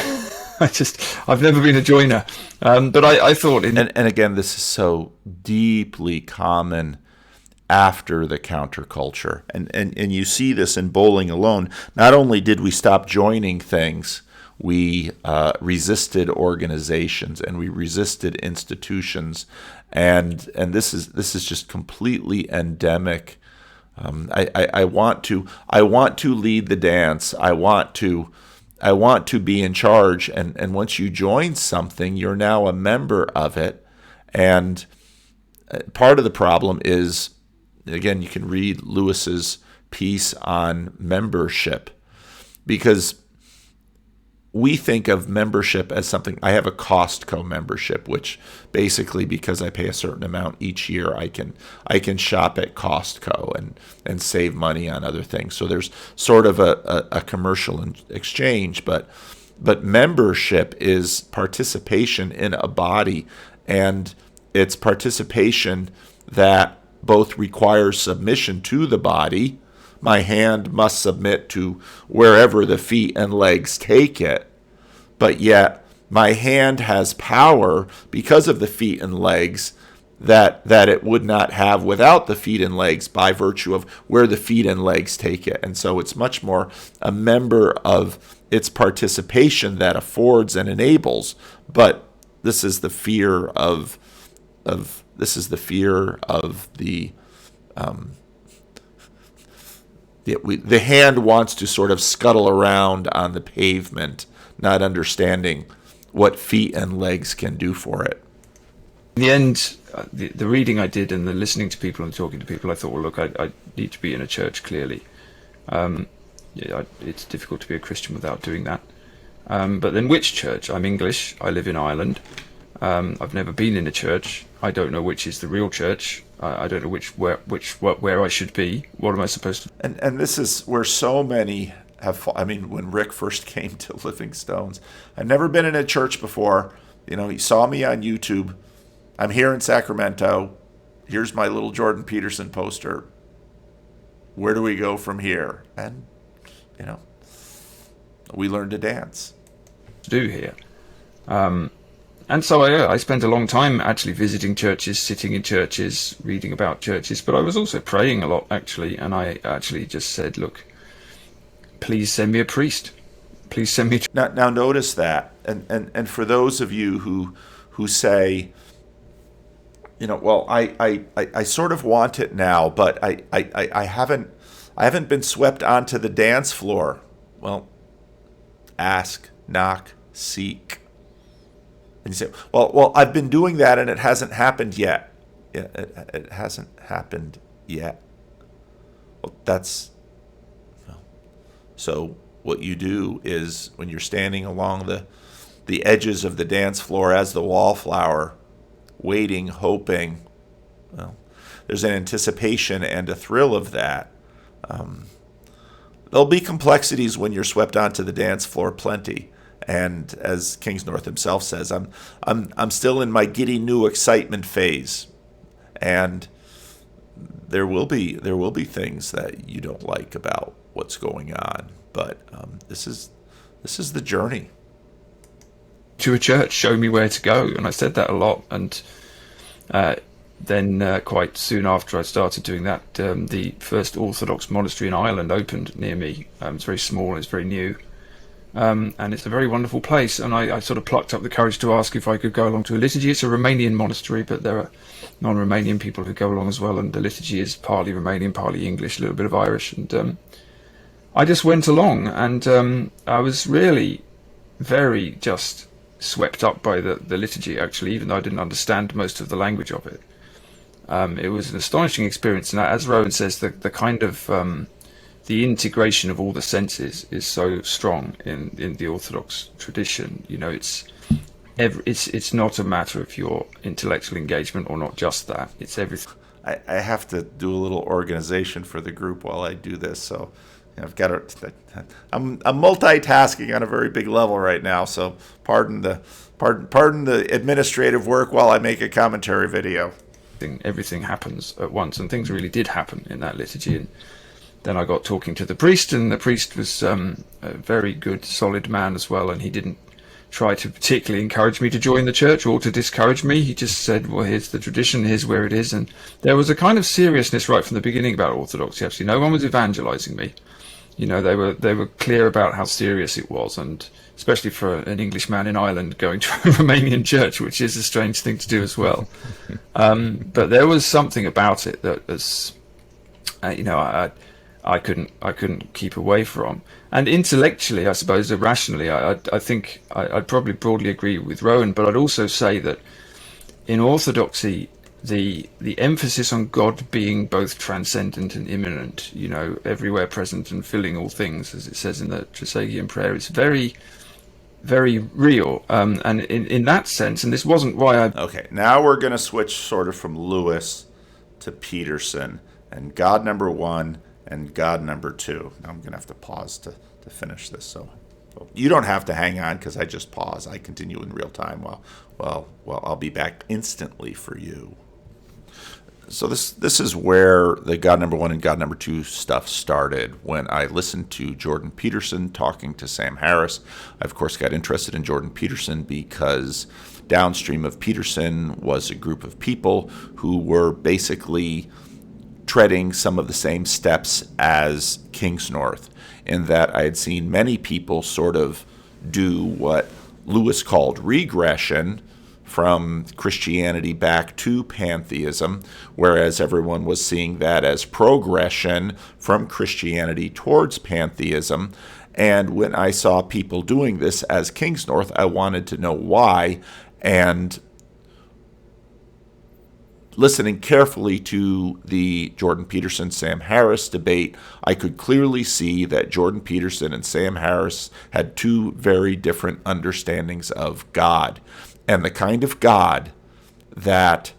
I've never been a joiner. But I thought... And again, this is so deeply common after the counterculture. And you see this in Bowling Alone. Not only did we stop joining things, we resisted organizations and we resisted institutions. And this is just completely endemic. I want to lead the dance. I want to be in charge. And once you join something, you're now a member of it. And part of the problem is, again, you can read Lewis's piece on membership, because we think of membership as something. I have a Costco membership, which basically, because I pay a certain amount each year, I can shop at Costco and save money on other things. So there's sort of a commercial exchange, but membership is participation in a body, and it's participation that both requires submission to the body. My hand must submit to wherever the feet and legs take it, but yet my hand has power because of the feet and legs that it would not have without the feet and legs, by virtue of where the feet and legs take it. And so it's much more a member of its participation that affords and enables. But this is the fear of the hand wants to sort of scuttle around on the pavement, not understanding what feet and legs can do for it. In the end, the reading I did and the listening to people and talking to people, I thought, well, look, I need to be in a church, clearly. It's difficult to be a Christian without doing that. But then which church? I'm English. I live in Ireland. I've never been in a church. I don't know which is the real church. I don't know where I should be. What am I supposed to do? And this is where so many have. I mean, when Rick first came to Living Stones, I'd never been in a church before. He saw me on YouTube. I'm here in Sacramento. Here's my little Jordan Peterson poster. Where do we go from here? And we learned to dance. Do here. And so I spent a long time actually visiting churches, sitting in churches, reading about churches, but I was also praying a lot, actually, and I actually just said, look, please send me a priest. Please send me... Now notice that, and for those of you who say, well, I sort of want it now, but I haven't been swept onto the dance floor. Well, ask, knock, seek. And you say, well, I've been doing that and it hasn't happened yet. Yeah, it hasn't happened yet. Well, so what you do is when you're standing along the edges of the dance floor as the wallflower, waiting, hoping, well, there's an anticipation and a thrill of that. There'll be complexities when you're swept onto the dance floor, plenty. And as Kingsnorth himself says, I'm still in my giddy new excitement phase, and there will be things that you don't like about what's going on. But this is the journey. To a church, show me where to go, and I said that a lot. And then quite soon after I started doing that, the first Orthodox monastery in Ireland opened near me. It's very small, it's very new. And it's a very wonderful place, and I sort of plucked up the courage to ask if I could go along to a liturgy. It's a Romanian monastery, but there are non-Romanian people who go along as well, and the liturgy is partly Romanian, partly English, a little bit of Irish. And I just went along, and I was really very just swept up by the liturgy, actually, even though I didn't understand most of the language of it. It was an astonishing experience, and as Rowan says, the kind of... the integration of all the senses is so strong in the Orthodox tradition. It's not a matter of your intellectual engagement or not just that. It's everything. I have to do a little organization for the group while I do this, so I've got to. I'm multitasking on a very big level right now, so pardon the administrative work while I make a commentary video. Everything happens at once, and things really did happen in that liturgy. And then I got talking to the priest, and the priest was a very good, solid man as well, and he didn't try to particularly encourage me to join the church or to discourage me. He just said, well, here's the tradition, here's where it is. And there was a kind of seriousness right from the beginning about Orthodoxy, actually. No one was evangelizing me. They were clear about how serious it was, and especially for an Englishman in Ireland going to a Romanian church, which is a strange thing to do as well. But there was something about it that was, I couldn't keep away from. And intellectually, I suppose, rationally, I think I'd probably broadly agree with Rowan, but I'd also say that in Orthodoxy, the emphasis on God being both transcendent and immanent, everywhere present and filling all things, as it says in the Vervaeke prayer, is very, very real. And in that sense, and this wasn't why I... Okay, now we're going to switch sort of from Lewis to Peterson, and God number one and God number two. Now I'm going to have to pause to finish this. So you don't have to hang on because I just pause. I continue in real time. Well, I'll be back instantly for you. So this is where the God number one and God number two stuff started. When I listened to Jordan Peterson talking to Sam Harris, I of course got interested in Jordan Peterson because downstream of Peterson was a group of people who were basically treading some of the same steps as Kingsnorth, in that I had seen many people sort of do what Lewis called regression from Christianity back to pantheism, whereas everyone was seeing that as progression from Christianity towards pantheism. And when I saw people doing this as Kingsnorth, I wanted to know why, and listening carefully to the Jordan Peterson-Sam Harris debate, I could clearly see that Jordan Peterson and Sam Harris had two very different understandings of God. And the kind of God that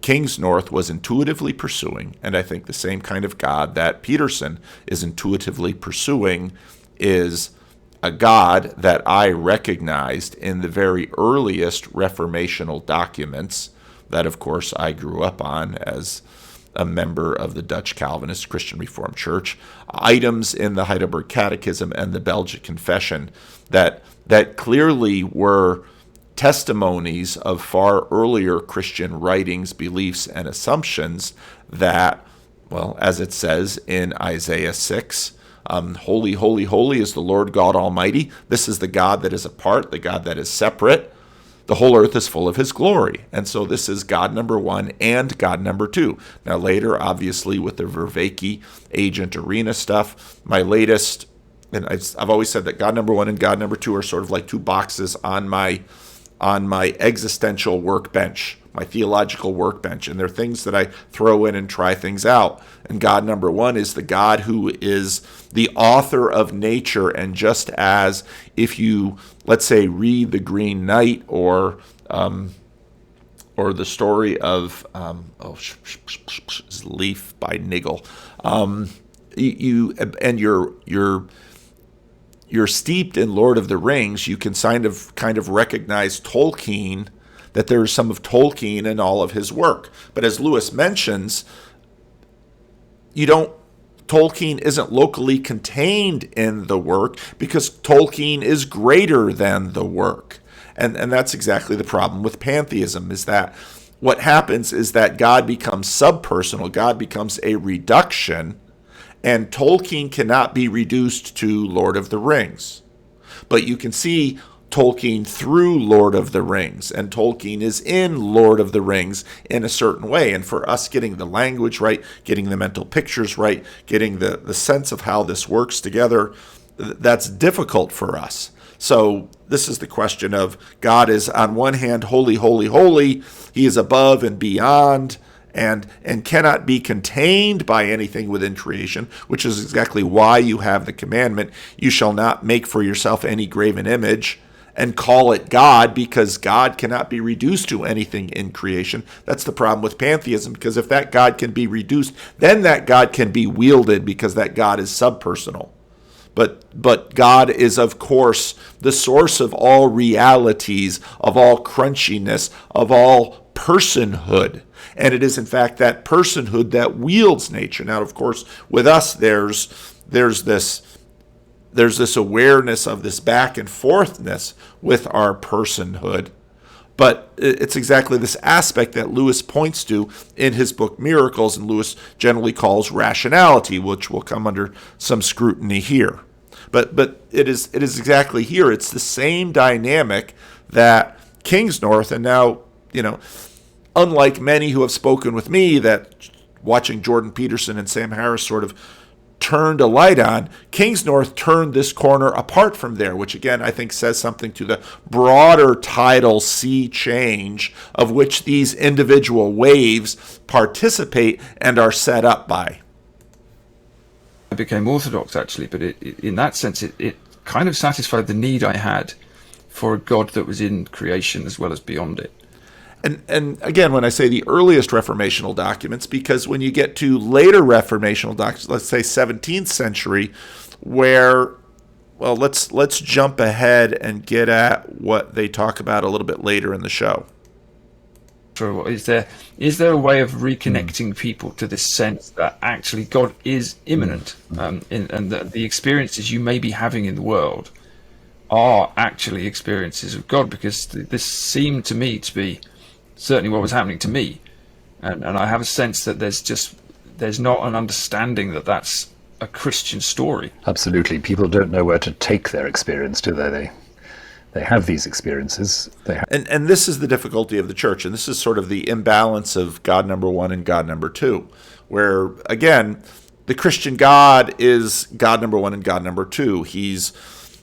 Kingsnorth was intuitively pursuing, and I think the same kind of God that Peterson is intuitively pursuing, is a God that I recognized in the very earliest reformational documents that, of course, I grew up on as a member of the Dutch Calvinist Christian Reformed Church, items in the Heidelberg Catechism and the Belgic Confession that clearly were testimonies of far earlier Christian writings, beliefs, and assumptions that, well, as it says in Isaiah 6, holy, holy, holy is the Lord God Almighty. This is the God that is apart, the God that is separate. The whole earth is full of his glory. And so this is God number one and God number two. Now later, obviously, with the Vervaeke agent arena stuff, my latest, and I've always said that God number one and God number two are sort of like two boxes on my existential workbench, my theological workbench. And they're things that I throw in and try things out. And God number one is the God who is the author of nature. And just as if you, let's say, read The Green Knight or the story of Leaf by Nigel, you're steeped in Lord of the Rings, you can kind of recognize Tolkien, that there's some of Tolkien in all of his work. But as Lewis mentions, Tolkien isn't locally contained in the work because Tolkien is greater than the work. And that's exactly the problem with pantheism, is that what happens is that God becomes subpersonal, God becomes a reduction, and Tolkien cannot be reduced to Lord of the Rings. But you can see Tolkien through Lord of the Rings, and Tolkien is in Lord of the Rings in a certain way. And for us, getting the language right, getting the mental pictures right, getting the sense of how this works together, that's difficult for us. So this is the question of God is on one hand holy, holy, holy. He is above and beyond, and cannot be contained by anything within creation, which is exactly why you have the commandment, you shall not make for yourself any graven image, and call it God, because God cannot be reduced to anything in creation. That's the problem with pantheism, because if that God can be reduced, then that God can be wielded, because that God is subpersonal. But God is, of course, the source of all realities, of all crunchiness, of all personhood. And it is, in fact, that personhood that wields nature. Now, of course, with us, there's this awareness of this back and forthness with our personhood. But it's exactly this aspect that Lewis points to in his book Miracles, and Lewis generally calls rationality, which will come under some scrutiny here. But it is exactly here. It's the same dynamic that Kingsnorth, and now, unlike many who have spoken with me, that watching Jordan Peterson and Sam Harris sort of turned a light on, Kingsnorth turned this corner apart from there, which again I think says something to the broader tidal sea change of which these individual waves participate and are set up by. I became Orthodox, actually, but in that sense it kind of satisfied the need I had for a God that was in creation as well as beyond it. And again, when I say the earliest reformational documents, because when you get to later reformational documents, let's say 17th century, where, well, let's jump ahead and get at what they talk about a little bit later in the show. So is there a way of reconnecting people to this sense that actually God is immanent, and that the experiences you may be having in the world are actually experiences of God? Because this seemed to me to be certainly what was happening to me, and I have a sense that there's not an understanding that that's a Christian story. Absolutely. People don't know where to take their experience, do they? They have these experiences. And this is the difficulty of the church, and this is sort of the imbalance of God number one and God number two, where, again, the Christian God is God number one and God number two.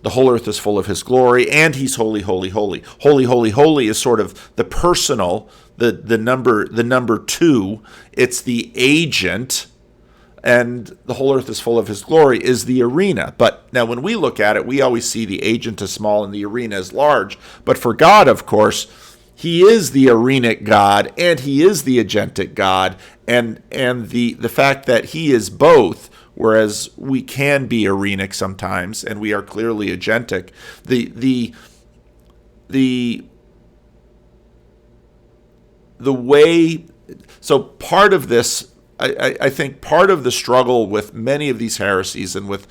The whole earth is full of his glory, and he's holy, holy, holy. Holy, holy, holy is sort of the personal, the number two. It's the agent, and the whole earth is full of his glory is the arena. But now when we look at it, we always see the agent as small and the arena as large. But for God, of course, he is the arenic God, and he is the agentic God, and the fact that he is both, whereas we can be arenic sometimes, and we are clearly agentic. The way, so part of this I think part of the struggle with many of these heresies and with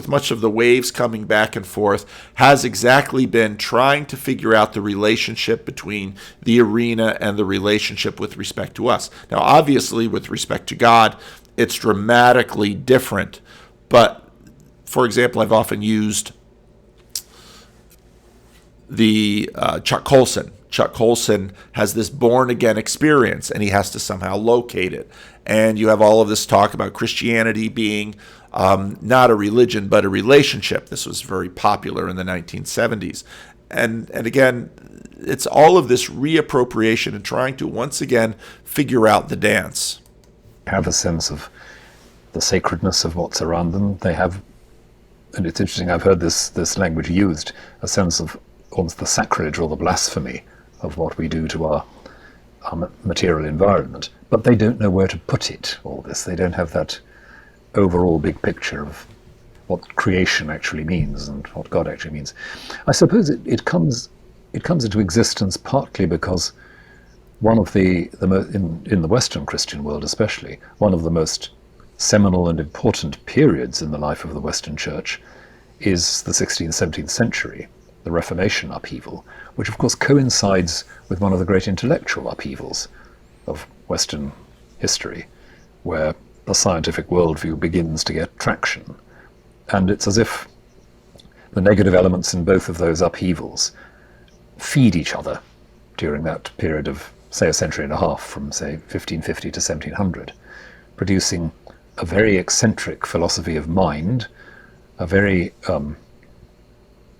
much of the waves coming back and forth has exactly been trying to figure out the relationship between the arena and the relationship with respect to us. Now, obviously, with respect to God, it's dramatically different. But, for example, I've often used the Chuck Colson. Chuck Colson has this born-again experience, and he has to somehow locate it. And you have all of this talk about Christianity being not a religion, but a relationship. This was very popular in the 1970s. And again, it's all of this reappropriation and trying to once again figure out the dance. Have a sense of the sacredness of what's around them. They have, and it's interesting, I've heard this language used, a sense of almost the sacrilege or the blasphemy of what we do to our material environment, but they don't know where to put it, all this. They don't have that overall big picture of what creation actually means and what God actually means. I suppose it comes into existence partly because one of in the Western Christian world especially, one of the most seminal and important periods in the life of the Western Church is the 16th, 17th century, the Reformation upheaval, which of course coincides with one of the great intellectual upheavals of Western history, where the scientific worldview begins to get traction. And it's as if the negative elements in both of those upheavals feed each other during that period of, say, a century and a half, from, say, 1550 to 1700, producing a very eccentric philosophy of mind, a very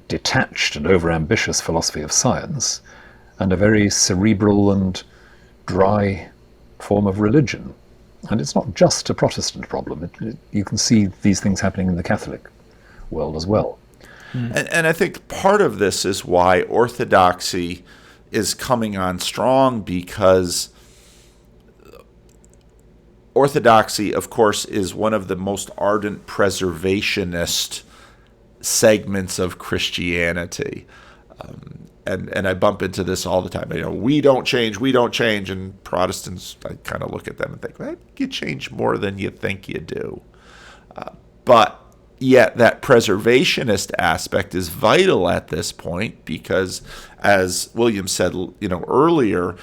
detached and overambitious philosophy of science, and a very cerebral and dry form of religion. And it's not just a Protestant problem. You can see these things happening in the Catholic world as well. And I think part of this is why Orthodoxy is coming on strong, because Orthodoxy, of course, is one of the most ardent preservationist segments of Christianity. And I bump into this all the time. We don't change. And Protestants, I kind of look at them and think, well, you change more than you think you do. But yet that preservationist aspect is vital at this point, because, as William said, earlier,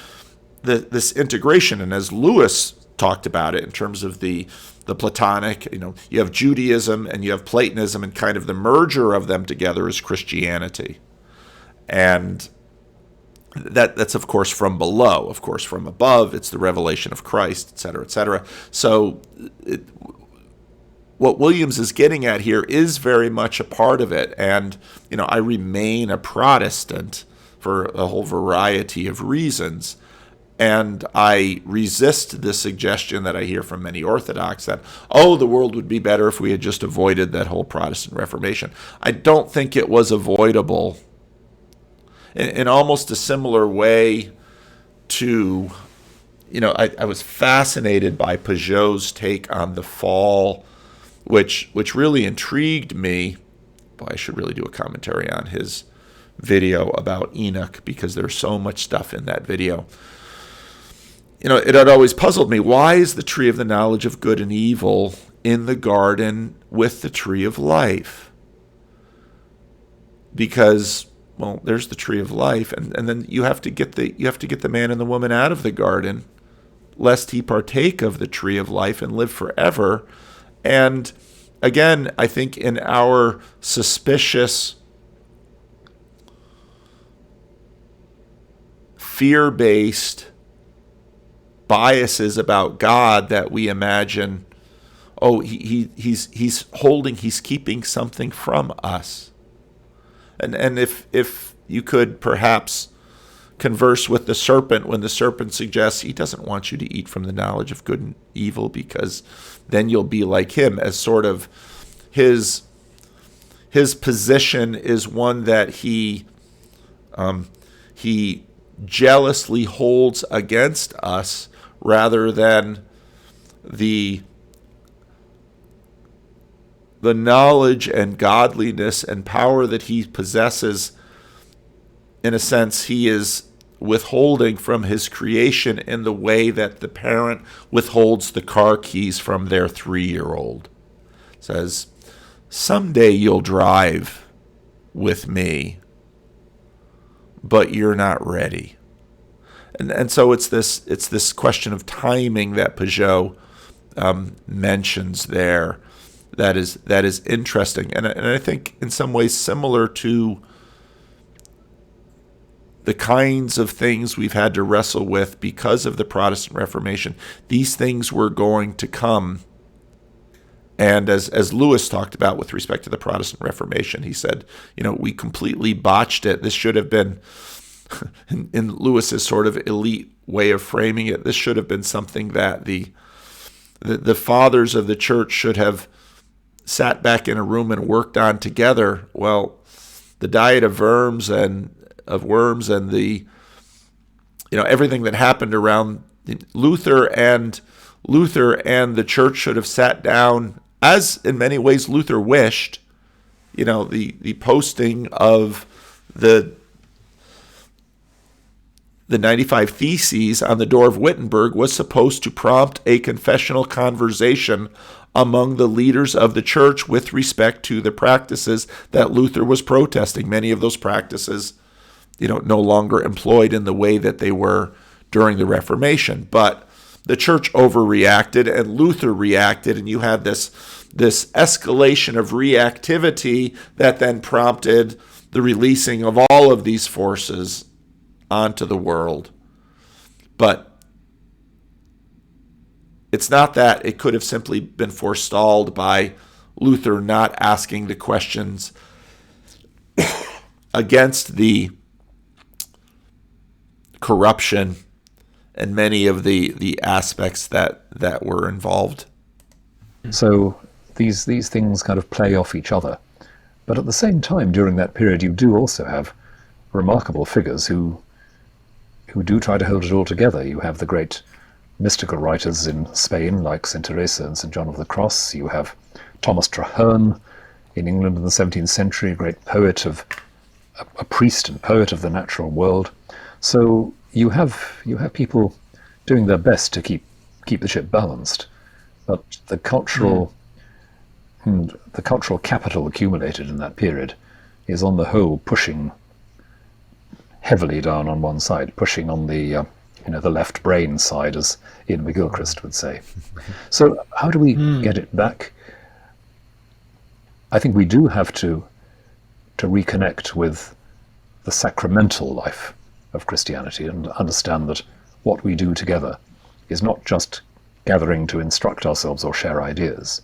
this integration, and as Lewis talked about it in terms of the Platonic, you have Judaism and you have Platonism, and kind of the merger of them together is Christianity. And that's, of course, from below. Of course, from above, it's the revelation of Christ, et cetera, et cetera. So what Williams is getting at here is very much a part of it. And, I remain a Protestant for a whole variety of reasons. And I resist the suggestion that I hear from many Orthodox that, the world would be better if we had just avoided that whole Protestant Reformation. I don't think it was avoidable. In almost a similar way to, I was fascinated by Peugeot's take on the fall, which really intrigued me. Boy, I should really do a commentary on his video about Enoch, because there's so much stuff in that video. It had always puzzled me. Why is the tree of the knowledge of good and evil in the garden with the tree of life? Because, there's the tree of life, and then you have to get the man and the woman out of the garden, lest he partake of the tree of life and live forever. And again, I think in our suspicious, fear-based biases about God, that we imagine, he's keeping something from us. And if you could perhaps converse with the serpent when the serpent suggests he doesn't want you to eat from the knowledge of good and evil, because then you'll be like him, as sort of his position is one that he jealously holds against us, rather than the knowledge and godliness and power that he possesses. In a sense, he is withholding from his creation in the way that the parent withholds the car keys from their 3-year-old. Says, someday you'll drive with me, but you're not ready. And so it's this question of timing that Peugeot mentions there that is interesting, and I think in some ways similar to the kinds of things we've had to wrestle with because of the Protestant Reformation. These things were going to come. And as Lewis talked about with respect to the Protestant Reformation, he said, we completely botched it. This should have been, in Lewis's sort of elite way of framing it, this should have been something that the fathers of the church should have sat back in a room and worked on together. Well, the diet of worms and the everything that happened around Luther and the church should have sat down, as in many ways Luther wished. The posting of the 95 Theses on the door of Wittenberg was supposed to prompt a confessional conversation among the leaders of the church with respect to the practices that Luther was protesting. Many of those practices, no longer employed in the way that they were during the Reformation. But the church overreacted and Luther reacted, and you had this escalation of reactivity that then prompted the releasing of all of these forces onto the world. But it's not that it could have simply been forestalled by Luther not asking the questions against the corruption and many of the aspects that were involved. So these things kind of play off each other. But at the same time, during that period, you do also have remarkable figures who do try to hold it all together. You have the great mystical writers in Spain, like St. Teresa and St. John of the Cross. You have Thomas Traherne in England in the 17th century, a great poet a priest and poet of the natural world. So you have people doing their best to keep the ship balanced, but the cultural capital accumulated in that period is on the whole pushing heavily down on one side, pushing on the the left brain side, as Ian McGilchrist would say. So how do we get it back? I think we do have to reconnect with the sacramental life of Christianity and understand that what we do together is not just gathering to instruct ourselves or share ideas,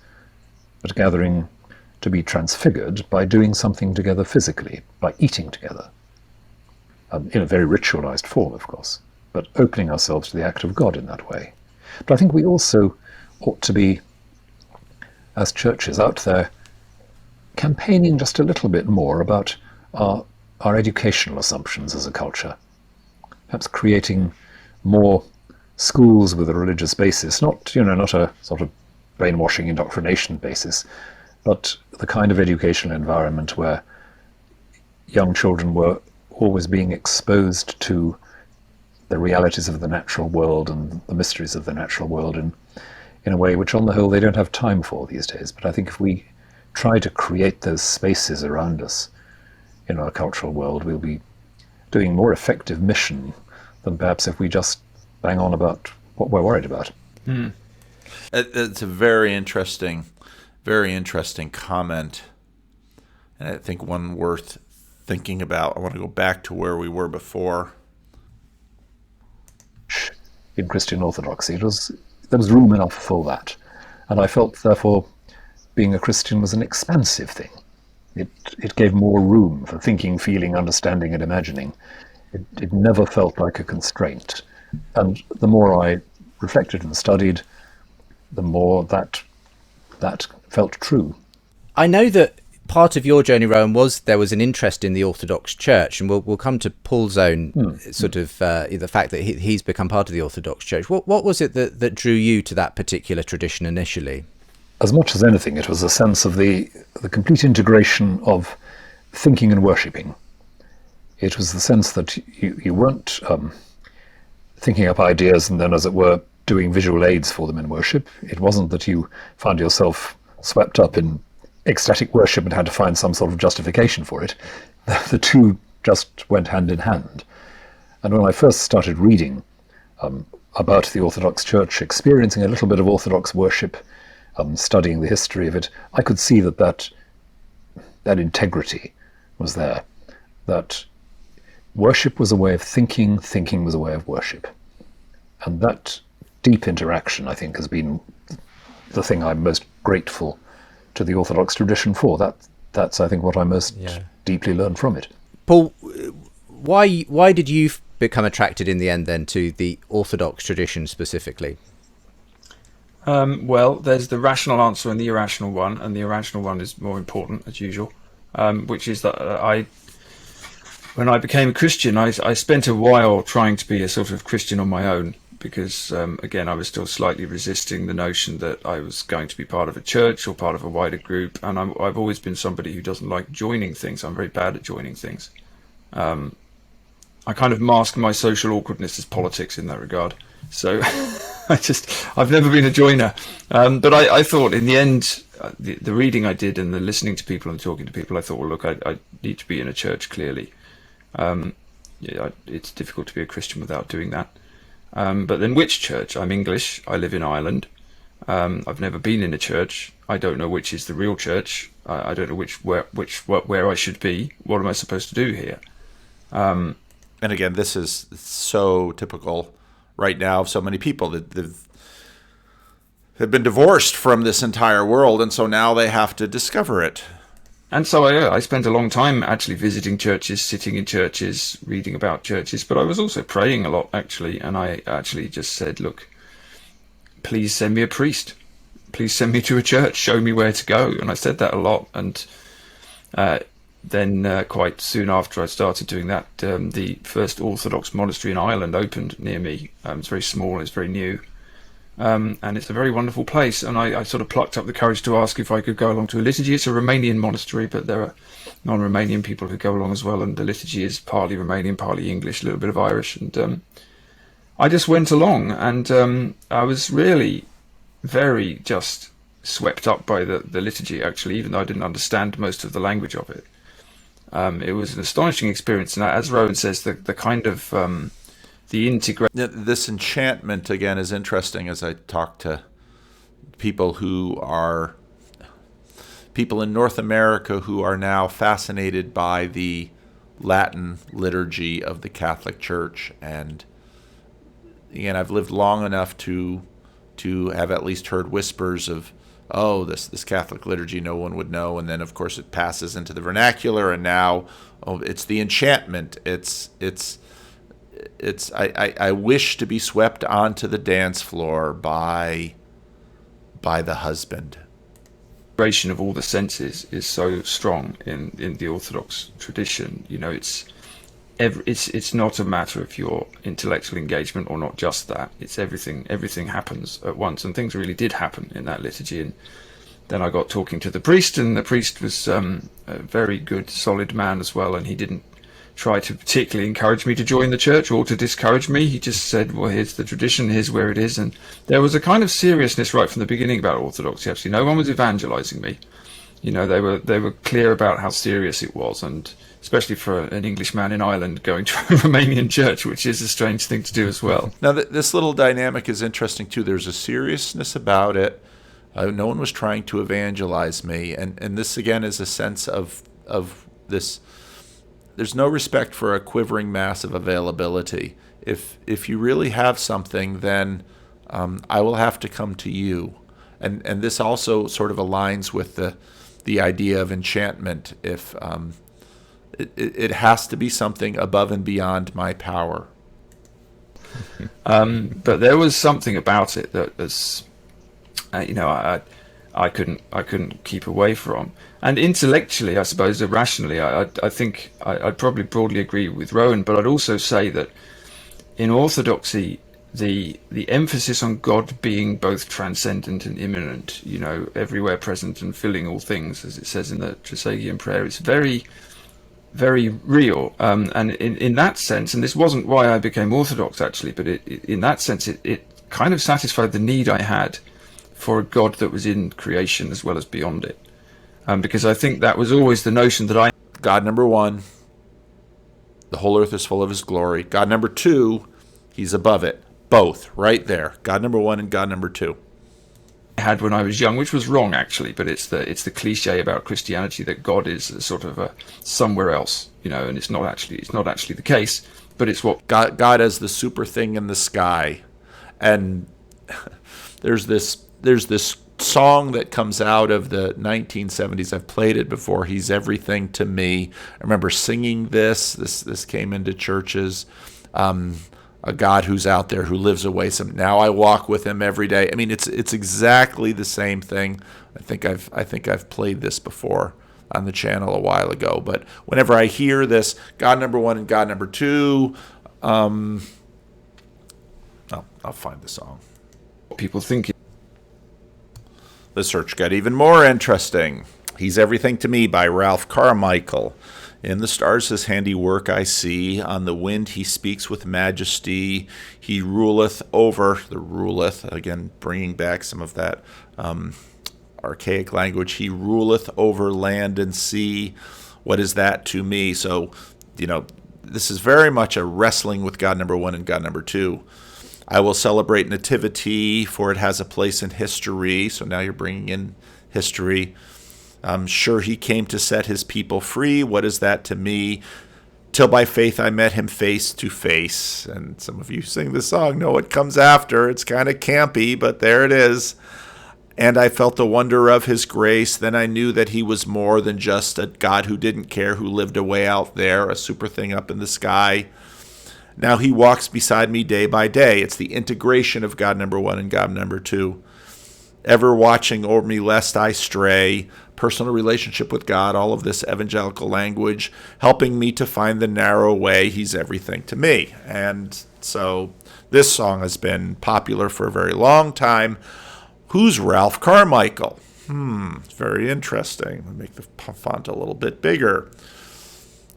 but gathering to be transfigured by doing something together physically, by eating together, in a very ritualized form, of course, but opening ourselves to the act of God in that way. But I think we also ought to be, as churches out there, campaigning just a little bit more about our educational assumptions as a culture. Perhaps creating more schools with a religious basis, not a sort of brainwashing indoctrination basis, but the kind of educational environment where young children were always being exposed to the realities of the natural world and the mysteries of the natural world in a way which on the whole they don't have time for these days. But I think if we try to create those spaces around us in our cultural world, we'll be doing more effective mission than perhaps if we just bang on about what we're worried about. It's a very interesting comment, and I think one worth thinking about. I want to go back to where we were before. In Christian Orthodoxy, there was room enough for that, and I felt therefore being a Christian was an expansive thing. It gave more room for thinking, feeling, understanding, and imagining. It never felt like a constraint, and the more I reflected and studied, the more that felt true. I know that part of your journey, Rowan, there was an interest in the Orthodox Church, and we'll come to Paul's own sort of the fact that he's become part of the Orthodox Church. What was it that drew you to that particular tradition initially? As much as anything, it was a sense of the complete integration of thinking and worshipping It was the sense that you weren't thinking up ideas and then, as it were, doing visual aids for them in worship. It wasn't that you found yourself swept up in ecstatic worship and had to find some sort of justification for it. The two just went hand in hand. And when I first started reading about the Orthodox Church, experiencing a little bit of Orthodox worship, studying the history of it, I could see that integrity was there, that worship was a way of thinking, thinking was a way of worship. And that deep interaction, I think, has been the thing I'm most grateful to the Orthodox tradition for. That's I think, what I most deeply learned from it. Paul, why did you become attracted in the end then to the Orthodox tradition specifically? Well, there's the rational answer and the irrational one, and the irrational one is more important, as usual, which is that when I became a Christian, I spent a while trying to be a sort of Christian on my own, because, again, I was still slightly resisting the notion that I was going to be part of a church or part of a wider group, and I've always been somebody who doesn't like joining things. I'm very bad at joining things. I kind of mask my social awkwardness as politics in that regard. So I've never been a joiner. But I thought in the end, the reading I did and the listening to people and talking to people, I thought, well, look, I need to be in a church, clearly. It's difficult to be a Christian without doing that. But then which church? I'm English. I live in Ireland. I've never been in a church. I don't know which is the real church. I don't know where I should be. What am I supposed to do here? And again, this is so typical right now of so many people that have been divorced from this entire world, and so now they have to discover it. And so I spent a long time actually visiting churches, sitting in churches, reading about churches, but I was also praying a lot, actually, and I actually just said, look, please send me a priest. Please send me to a church. Show me where to go. And I said that a lot, and then quite soon after I started doing that, the first Orthodox monastery in Ireland opened near me. It's very small, it's very new. And it's a very wonderful place, and I sort of plucked up the courage to ask if I could go along to a liturgy. It's a Romanian monastery, but there are non-Romanian people who go along as well, and the liturgy is partly Romanian, partly English, a little bit of Irish, and I just went along, and I was really very just swept up by the liturgy, actually, even though I didn't understand most of the language of it. It was an astonishing experience, and as Rowan says, the kind of the integration. This enchantment, again, is interesting as I talk to people in North America who are now fascinated by the Latin liturgy of the Catholic Church. And again, I've lived long enough to have at least heard whispers of, oh, this Catholic liturgy no one would know. And then, of course, it passes into the vernacular, and now, oh, it's the enchantment. I wish to be swept onto the dance floor by the husband. Of all the senses is so strong in the Orthodox tradition. You know, it's not a matter of your intellectual engagement or not just that. It's everything. Everything happens at once, and things really did happen in that liturgy. And then I got talking to the priest, and the priest was a very good, solid man as well, and he didn't try to particularly encourage me to join the church or to discourage me. He just said, well, here's the tradition, here's where it is. And there was a kind of seriousness right from the beginning about Orthodoxy. Actually, no one was evangelizing me. You know, they were clear about how serious it was, and especially for an Englishman in Ireland going to a Romanian church, which is a strange thing to do as well. Now, this little dynamic is interesting too. There's a seriousness about it. No one was trying to evangelize me, and this again is a sense of this. There's no respect for a quivering mass of availability. If you really have something, then I will have to come to you. And this also sort of aligns with the idea of enchantment. If it has to be something above and beyond my power. But there was something about it that was, I couldn't keep away from. And intellectually, I suppose, irrationally, I think I'd probably broadly agree with Rowan, but I'd also say that in Orthodoxy, the emphasis on God being both transcendent and immanent, you know, everywhere present and filling all things, as it says in the Trisagion prayer, is very very real. And in that sense, and this wasn't why I became Orthodox actually, but in that sense, it kind of satisfied the need I had for a God that was in creation as well as beyond it. Because I think that was always the notion that I... God number one, the whole earth is full of his glory. God number two, he's above it. Both, right there. God number one and God number two. Had when I was young, which was wrong actually, but it's the cliche about Christianity that God is sort of a somewhere else, and it's not actually the case, but it's what God as the super thing in the sky. And there's this song that comes out of the 1970s. I've played it before. He's everything to me. I remember singing this came into churches. A God who's out there, who lives away. Now I walk with him every day. I mean, it's exactly the same thing. I think I've played this before on the channel a while ago. But whenever I hear this, God number one and God number two, I'll find the song. People think. The search got even more interesting. He's Everything to Me by Ralph Carmichael. In the stars his handiwork I see. On the wind he speaks with majesty. He ruleth over, the ruleth, again bringing back some of that archaic language. He ruleth over land and sea. What is that to me? So, this is very much a wrestling with God number one and God number two. I will celebrate nativity, for it has a place in history. So now you're bringing in history. I'm sure he came to set his people free. What is that to me? Till by faith I met him face to face. And some of you sing the song know what comes after. It's kind of campy, but there it is. And I felt the wonder of his grace. Then I knew that he was more than just a God who didn't care, who lived away out there, a super thing up in the sky. Now he walks beside me day by day. It's the integration of God number one and God number two. Ever watching over me lest I stray, personal relationship with God, all of this evangelical language, helping me to find the narrow way. He's everything to me. And so this song has been popular for a very long time. Who's Ralph Carmichael? It's very interesting. I'll make the font a little bit bigger.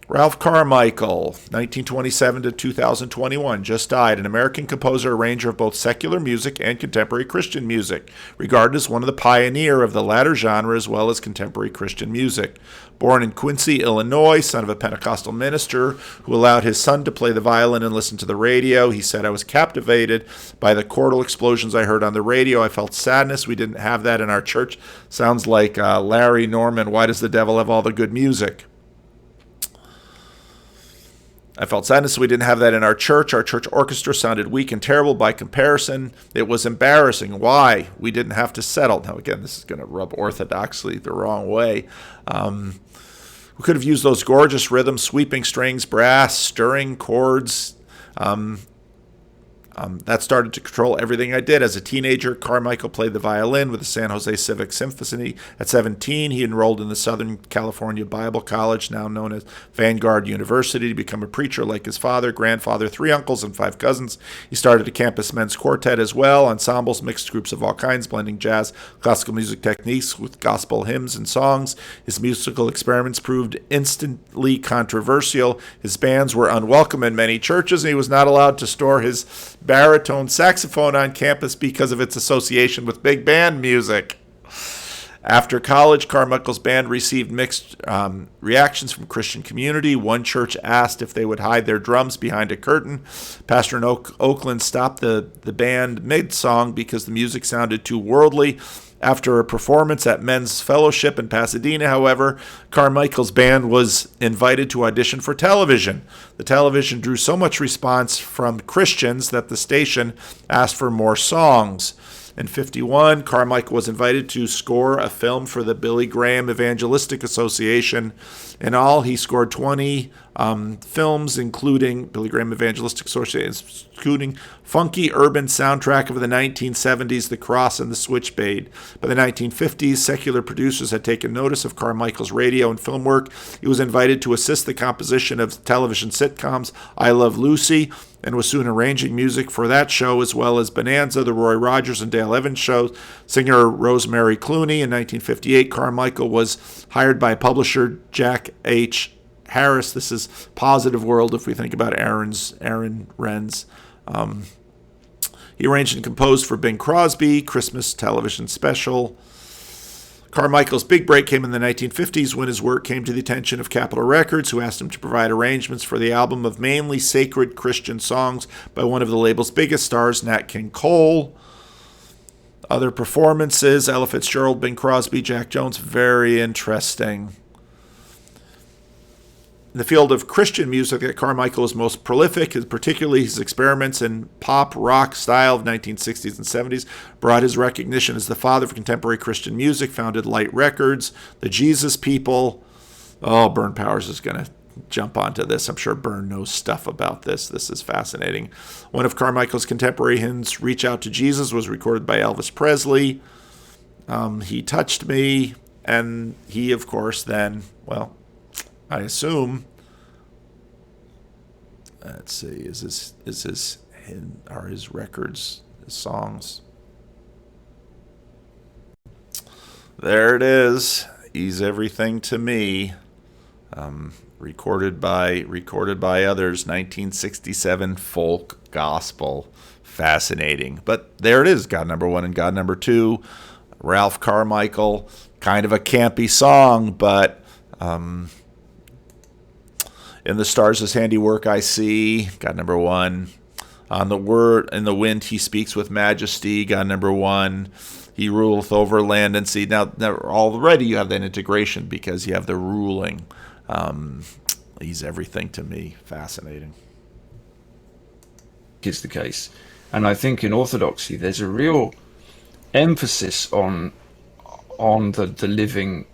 Ralph Carmichael, 1927 to 2021, just died. An American composer, arranger of both secular music and contemporary Christian music, regarded as one of the pioneers of the latter genre as well as contemporary Christian music. Born in Quincy, Illinois, son of a Pentecostal minister who allowed his son to play the violin and listen to the radio, he said, I was captivated by the chordal explosions I heard on the radio. I felt sadness. We didn't have that in our church. Sounds like Larry Norman, Why Does the Devil Have All the Good Music? I felt sadness we didn't have that in our church. Our church orchestra sounded weak and terrible by comparison. It was embarrassing. Why? We didn't have to settle. Now, again, this is going to rub orthodoxy the wrong way. We could have used those gorgeous rhythms, sweeping strings, brass, stirring chords. That started to control everything I did. As a teenager, Carmichael played the violin with the San Jose Civic Symphony. At 17, he enrolled in the Southern California Bible College, now known as Vanguard University, to become a preacher like his father, grandfather, 3 uncles, and 5 cousins. He started a campus men's quartet as well, ensembles, mixed groups of all kinds, blending jazz, classical music techniques with gospel hymns and songs. His musical experiments proved instantly controversial. His bands were unwelcome in many churches, and he was not allowed to store his baritone saxophone on campus because of its association with big band music. After college, Carmichael's band received mixed reactions from Christian community. One church asked if they would hide their drums behind a curtain. Pastor in Oakland stopped the band mid-song because the music sounded too worldly. After a performance at Men's Fellowship in Pasadena, however, Carmichael's band was invited to audition for television. The television drew so much response from Christians that the station asked for more songs. In 1951, Carmichael was invited to score a film for the Billy Graham Evangelistic Association. In all, he scored 20 films, including Billy Graham Evangelistic Association, including funky urban soundtrack of the 1970s, The Cross and the Switchblade. By the 1950s, secular producers had taken notice of Carmichael's radio and film work. He was invited to assist the composition of television sitcoms I Love Lucy, and was soon arranging music for that show, as well as Bonanza, the Roy Rogers and Dale Evans shows. Singer Rosemary Clooney. In 1958, Carmichael was hired by publisher Jack H. Paris. This is positive world if we think about Aaron Renz. He arranged and composed for Bing Crosby, Christmas television special. Carmichael's big break came in the 1950s when his work came to the attention of Capitol Records, who asked him to provide arrangements for the album of mainly sacred Christian songs by one of the label's biggest stars, Nat King Cole. Other performances, Ella Fitzgerald, Bing Crosby, Jack Jones, very interesting. In the field of Christian music, that Carmichael is most prolific, particularly his experiments in pop rock style of 1960s and 70s, brought his recognition as the father of contemporary Christian music, founded Light Records, the Jesus People. Oh, Bern Powers is going to jump onto this. I'm sure Bern knows stuff about this. This is fascinating. One of Carmichael's contemporary hymns, Reach Out to Jesus, was recorded by Elvis Presley. He Touched Me, and he, of course, then, well, I assume. Let's see. Are his records, his songs? There it is. He's Everything to Me. Recorded by others. 1967 folk gospel. Fascinating. But there it is. God number 1 and God number 2. Ralph Carmichael. Kind of a campy song, but in the stars his handiwork I see, God number 1. On the word in the wind he speaks with majesty, God number 1. He ruleth over land and sea. Now already you have that integration because you have the ruling. He's everything to me. Fascinating. Is the case, and I think in Orthodoxy there's a real emphasis on the living,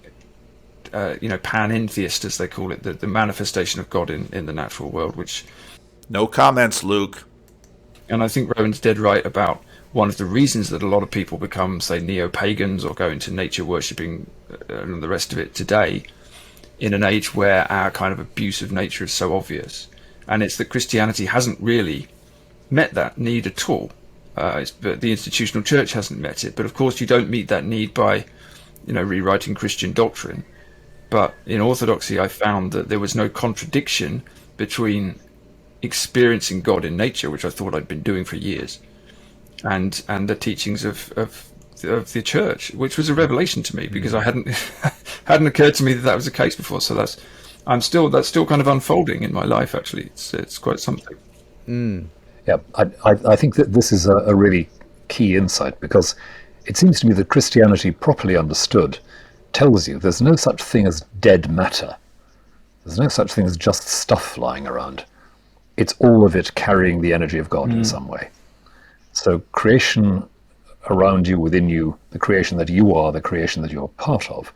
panentheist, as they call it, the manifestation of God in the natural world, which... No comments, Luke. And I think Rowan's dead right about one of the reasons that a lot of people become, say, neo-pagans or go into nature worshipping and the rest of it today, in an age where our kind of abuse of nature is so obvious. And it's that Christianity hasn't really met that need at all. But the institutional church hasn't met it. But of course you don't meet that need by, rewriting Christian doctrine. But in Orthodoxy, I found that there was no contradiction between experiencing God in nature, which I thought I'd been doing for years, and the teachings of the church, which was a revelation to me because I hadn't occurred to me that was the case before. So that's still kind of unfolding in my life. Actually, it's quite something. Yeah, I think that this is a really key insight, because it seems to me that Christianity, properly understood, tells you there's no such thing as dead matter. There's no such thing as just stuff lying around. It's all of it carrying the energy of God in some way. So creation around you, within you, the creation that you are, the creation that you're part of,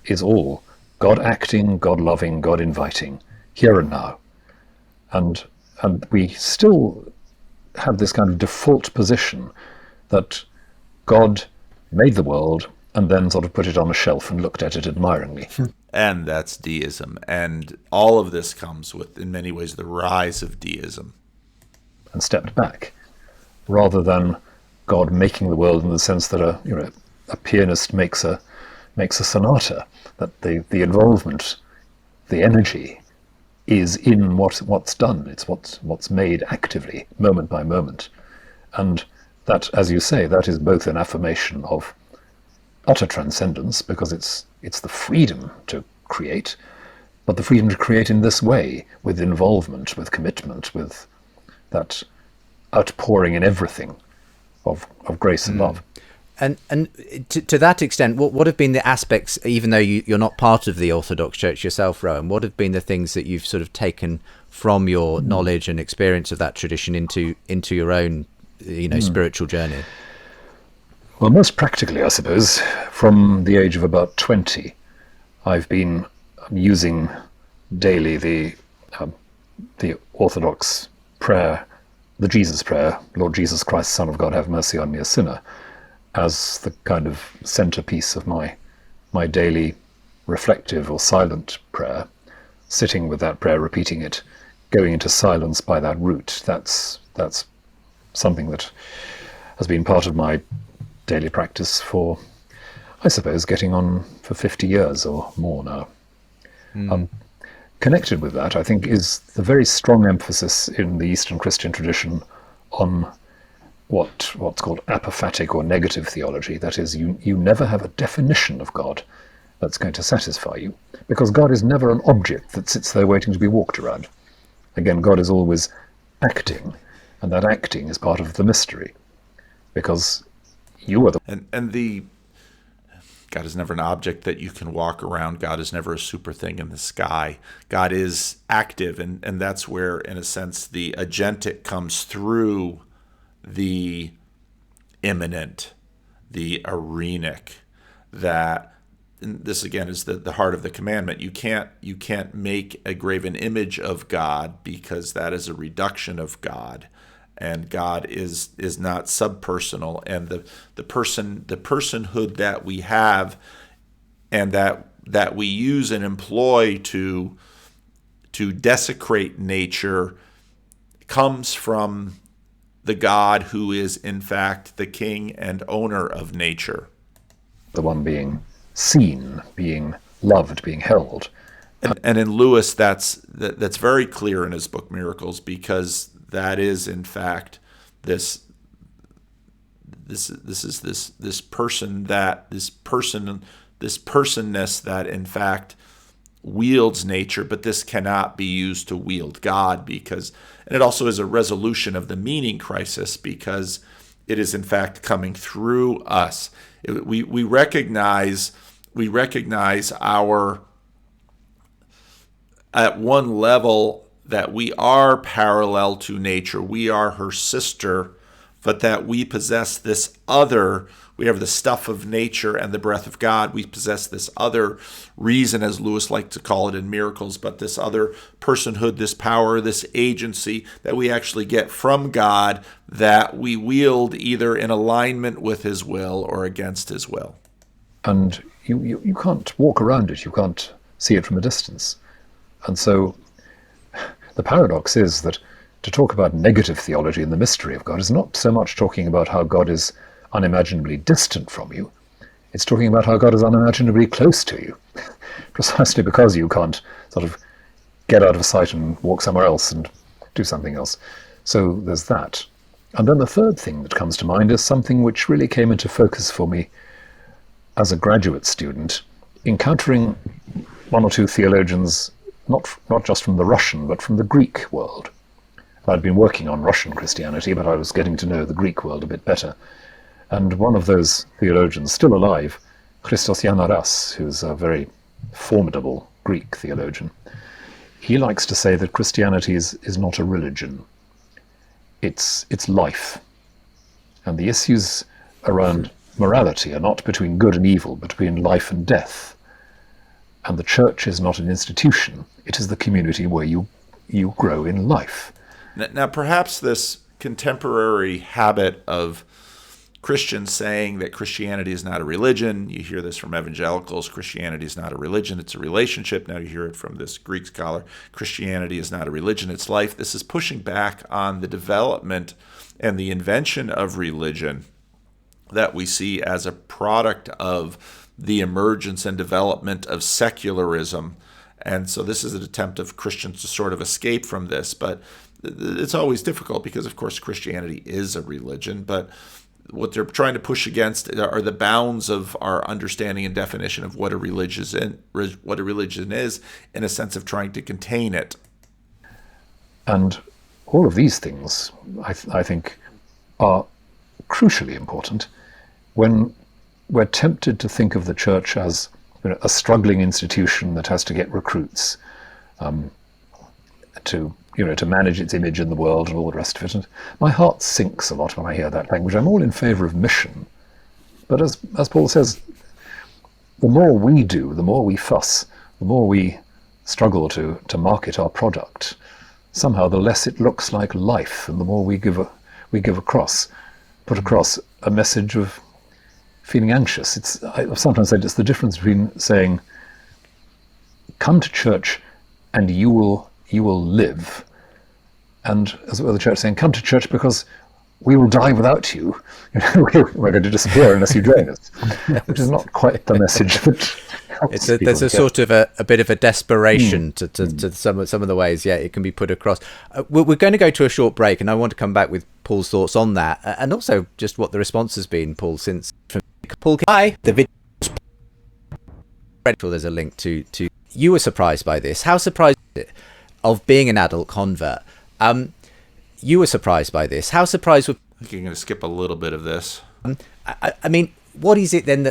is all God acting, God loving, God inviting, here and now. And we still have this kind of default position that God made the world and then sort of put it on a shelf and looked at it admiringly. And that's deism. And all of this comes with, in many ways, the rise of deism. And stepped back, rather than God making the world in the sense that a pianist makes a sonata, that the involvement, the energy, is in what's done. It's what's made actively, moment by moment. And that, as you say, that is both an affirmation of utter transcendence, because it's the freedom to create, but the freedom to create in this way, with involvement, with commitment, with that outpouring in everything of grace and love. And to that extent, what have been the aspects, even though you're not part of the Orthodox Church yourself, Rowan, what have been the things that you've sort of taken from your knowledge and experience of that tradition into your own spiritual journey? Well, most practically, I suppose, from the age of about 20, I've been using daily the Orthodox prayer, the Jesus prayer, Lord Jesus Christ, Son of God, have mercy on me, a sinner, as the kind of centerpiece of my daily reflective or silent prayer, sitting with that prayer, repeating it, going into silence by that route. That's something that has been part of my daily practice for, I suppose, getting on for 50 years or more now. connected with that, I think, is the very strong emphasis in the Eastern Christian tradition on what's called apophatic or negative theology. That is, you never have a definition of God that's going to satisfy you, because God is never an object that sits there waiting to be walked around. Again, God is always acting, and that acting is part of the mystery, because you are the... And God is never an object that you can walk around. God is never a super thing in the sky. God is active, and that's where, in a sense, the agentic comes through the immanent, the arenic. That, and this again is the heart of the commandment. You can't make a graven image of God, because that is a reduction of God. And God is not subpersonal, and the personhood that we have and that we use and employ to desecrate nature comes from the God who is in fact the king and owner of nature. The one being seen, being loved, being held. And in Lewis, that's very clear in his book Miracles, because that is in fact this personness that in fact wields nature, but this cannot be used to wield God, and it also is a resolution of the meaning crisis, because it is in fact coming through us. We recognize our, at one level, that we are parallel to nature, we are her sister, but that we possess this other, we have the stuff of nature and the breath of God, we possess this other reason, as Lewis liked to call it in Miracles, but this other personhood, this power, this agency that we actually get from God, that we wield either in alignment with his will or against his will. And you can't walk around it, you can't see it from a distance. And so the paradox is that to talk about negative theology and the mystery of God is not so much talking about how God is unimaginably distant from you, it's talking about how God is unimaginably close to you, precisely because you can't sort of get out of sight and walk somewhere else and do something else. So there's that. And then the third thing that comes to mind is something which really came into focus for me as a graduate student, encountering one or two theologians, not just from the Russian, but from the Greek world. I'd been working on Russian Christianity, but I was getting to know the Greek world a bit better. And one of those theologians, still alive, Christos Yanaras, who's a very formidable Greek theologian, he likes to say that Christianity is not a religion. It's life. And the issues around morality are not between good and evil, but between life and death. And the church is not an institution, it is the community where you grow in life. Now, perhaps this contemporary habit of Christians saying that Christianity is not a religion, you hear this from evangelicals, Christianity is not a religion, it's a relationship. Now you hear it from this Greek scholar, Christianity is not a religion, it's life. This is pushing back on the development and the invention of religion that we see as a product of the emergence and development of secularism. And so this is an attempt of Christians to sort of escape from this, but it's always difficult because, of course, Christianity is a religion, but what they're trying to push against are the bounds of our understanding and definition of what a religion is, in a sense of trying to contain it. And all of these things, I think, are crucially important when we're tempted to think of the church as a struggling institution that has to get recruits to manage its image in the world and all the rest of it. And my heart sinks a lot when I hear that language. I'm all in favour of mission, but as Paul says, the more we do, the more we fuss, the more we struggle to market our product, somehow the less it looks like life, and the more we put across a message of feeling anxious. I've sometimes said it's the difference between saying, come to church and you will live, and as well the church saying, come to church because we will die without you. We're going to disappear unless you join us, which is not quite the message that There's a sort of a bit of a desperation to some of the ways, it can be put across. We're going to go to a short break, and I want to come back with Paul's thoughts on that, and also just what the response has been, Paul, since from Paul. Hi, the video. There's a link to. You were surprised by this. How surprised of being an adult convert? You were surprised by this. How surprised were? I think you're going to skip a little bit of this. I mean, what is it then?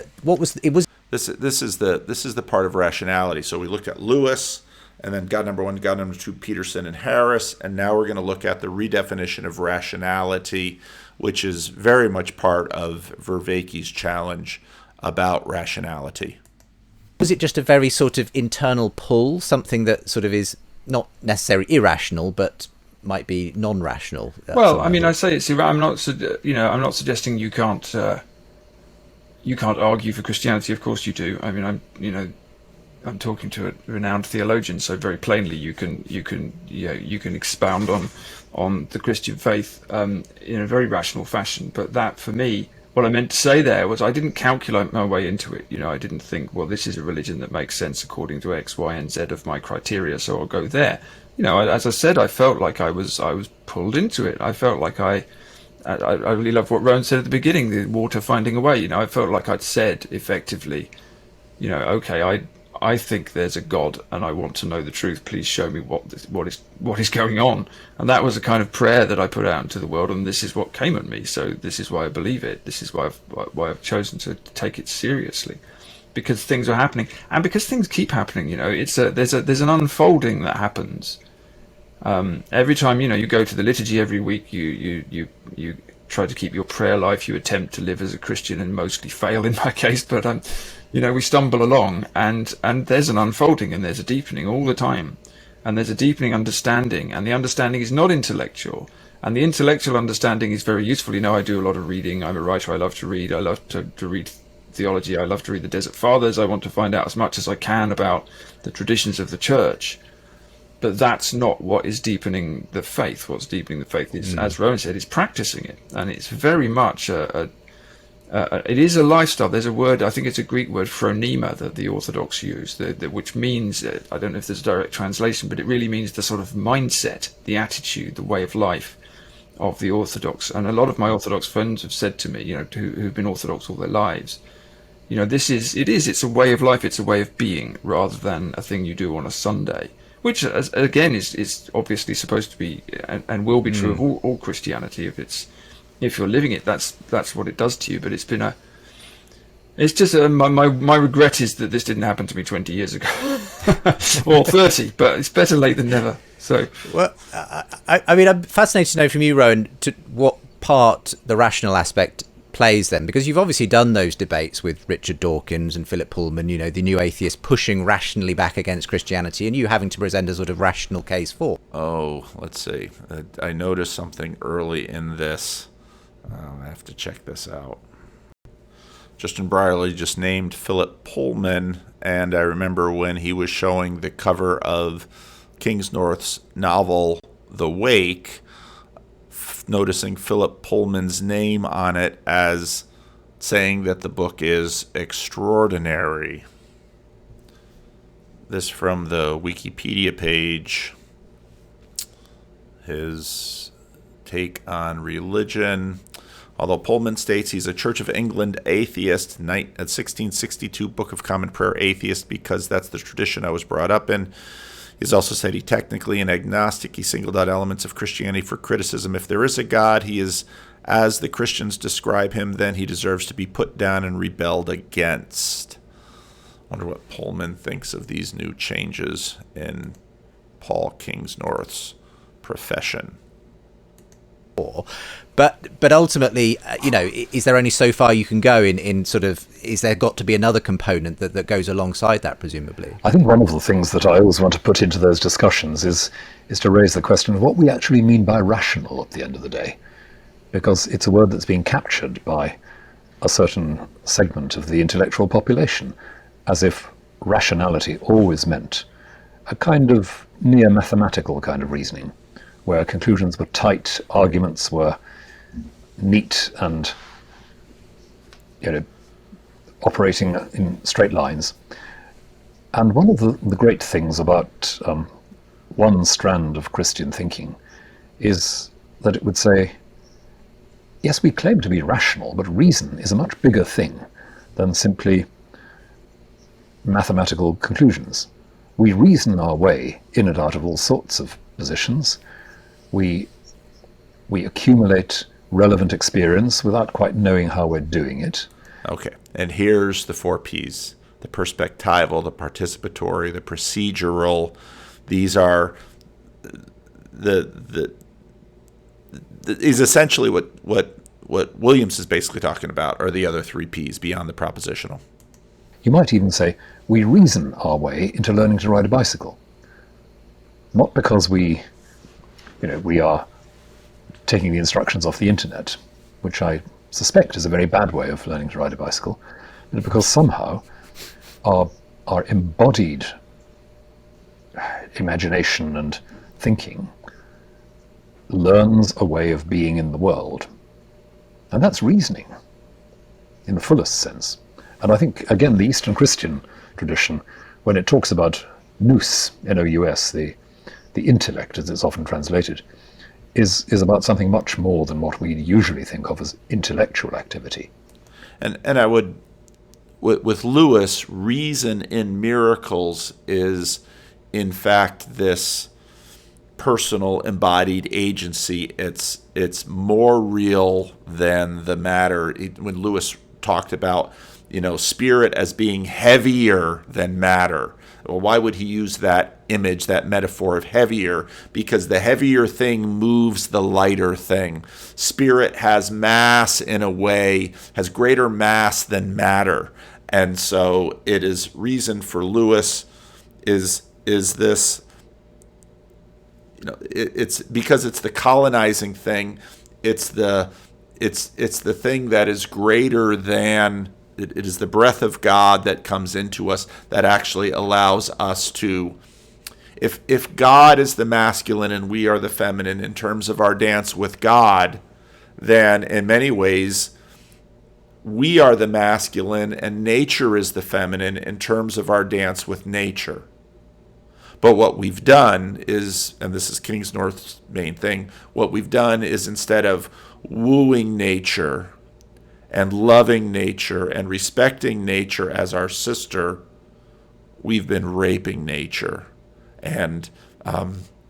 This is the part of rationality. So we looked at Lewis, and then God number 1, God number 2, Peterson and Harris, and now we're going to look at the redefinition of rationality, which is very much part of Vervaeke's challenge about rationality. Was it just a very sort of internal pull, something that sort of is not necessarily irrational, but might be non-rational? Well, I mean, I say it's. I'm not suggesting you can't argue for Christianity. Of course you do. I mean, I'm talking to a renowned theologian, so very plainly you can expound on the Christian faith in a very rational fashion. But that, for me, what I meant to say there was I didn't calculate my way into it. I didn't think, well, this is a religion that makes sense according to X, Y, and Z of my criteria, so I'll go there. As I said, I felt like I was pulled into it. I felt like I really love what Rowan said at the beginning, the water finding a way. I felt like I'd said effectively, okay, I think there's a God and I want to know the truth. Please show me what is going on. And that was a kind of prayer that I put out into the world, and this is what came at me. So this is why I believe it. This is why I've chosen to take it seriously, because things are happening, and because things keep happening. There's an unfolding that happens. Every time you go to the liturgy every week, you try to keep your prayer life. You attempt to live as a Christian and mostly fail in my case, but we stumble along, and there's an unfolding and there's a deepening all the time, and there's a deepening understanding, and the understanding is not intellectual, and the intellectual understanding is very useful. I do a lot of reading. I'm a writer. I love to read. I love to read theology. I love to read the Desert Fathers. I want to find out as much as I can about the traditions of the church. But that's not what is deepening the faith. What's deepening the faith is, as Rowan said, is practicing it. And it's very much it is a lifestyle. There's a word, I think it's a Greek word, phronema, that the Orthodox use, which means, I don't know if there's a direct translation, but it really means the sort of mindset, the attitude, the way of life of the Orthodox. And a lot of my Orthodox friends have said to me, who've been Orthodox all their lives, it's a way of life, it's a way of being, rather than a thing you do on a Sunday. Which, again, is obviously supposed to be and will be true of all Christianity. If you're living it, that's what it does to you. But my regret is that this didn't happen to me 20 years ago or 30. But it's better late than never. So, well, I mean, I'm fascinated to know from you, Rowan, to what part the rational aspect plays then, because you've obviously done those debates with Richard Dawkins and Philip Pullman, the new atheist pushing rationally back against Christianity, and you having to present a sort of rational case for. Oh, let's see. I noticed something early in this. I have to check this out. Justin Brierley just named Philip Pullman, and I remember when he was showing the cover of Kingsnorth's novel, The Wake, noticing Philip Pullman's name on it as saying that the book is extraordinary. This from the Wikipedia page. His take on religion. Although Pullman states he's a Church of England atheist, 1662 Book of Common Prayer atheist, because that's the tradition I was brought up in. He's also said he's technically an agnostic. He singled out elements of Christianity for criticism. If there is a God, he is, as the Christians describe him, then he deserves to be put down and rebelled against. Wonder what Pullman thinks of these new changes in Paul Kingsnorth's profession. But ultimately, is there only so far you can go in sort of, is there got to be another component that goes alongside that, presumably? I think one of the things that I always want to put into those discussions is to raise the question of what we actually mean by rational at the end of the day. Because it's a word that's been captured by a certain segment of the intellectual population, as if rationality always meant a kind of near mathematical kind of reasoning, where conclusions were tight, arguments were neat and operating in straight lines. And one of the great things about one strand of Christian thinking is that it would say, yes, we claim to be rational, but reason is a much bigger thing than simply mathematical conclusions. We reason our way in and out of all sorts of positions. We accumulate relevant experience without quite knowing how we're doing it. Okay, and here's the 4 Ps. The perspectival, the participatory, the procedural. These are is essentially what Williams is basically talking about, are the other 3 Ps beyond the propositional. You might even say we reason our way into learning to ride a bicycle. Not because we are taking the instructions off the internet, which I suspect is a very bad way of learning to ride a bicycle, but because somehow our embodied imagination and thinking learns a way of being in the world. And that's reasoning in the fullest sense. And I think, again, the Eastern Christian tradition, when it talks about nous, N-O-U-S, the intellect as it's often translated, is about something much more than what we usually think of as intellectual activity. And I would, with Lewis, reason in miracles is, in fact, this personal embodied agency. It's more real than the matter. When Lewis talked about, spirit as being heavier than matter. Well, why would he use that image, that metaphor of heavier? Because the heavier thing moves the lighter thing. Spirit has mass in a way, has greater mass than matter. And so it is reason for Lewis is this, it's because it's the colonizing thing. It's the thing that is greater than. It is the breath of God that comes into us that actually allows us to, if God is the masculine and we are the feminine in terms of our dance with God, then in many ways we are the masculine and nature is the feminine in terms of our dance with nature. But what we've done is, and this is Kingsnorth's main thing, what we've done is instead of wooing nature and loving nature and respecting nature as our sister, we've been raping nature and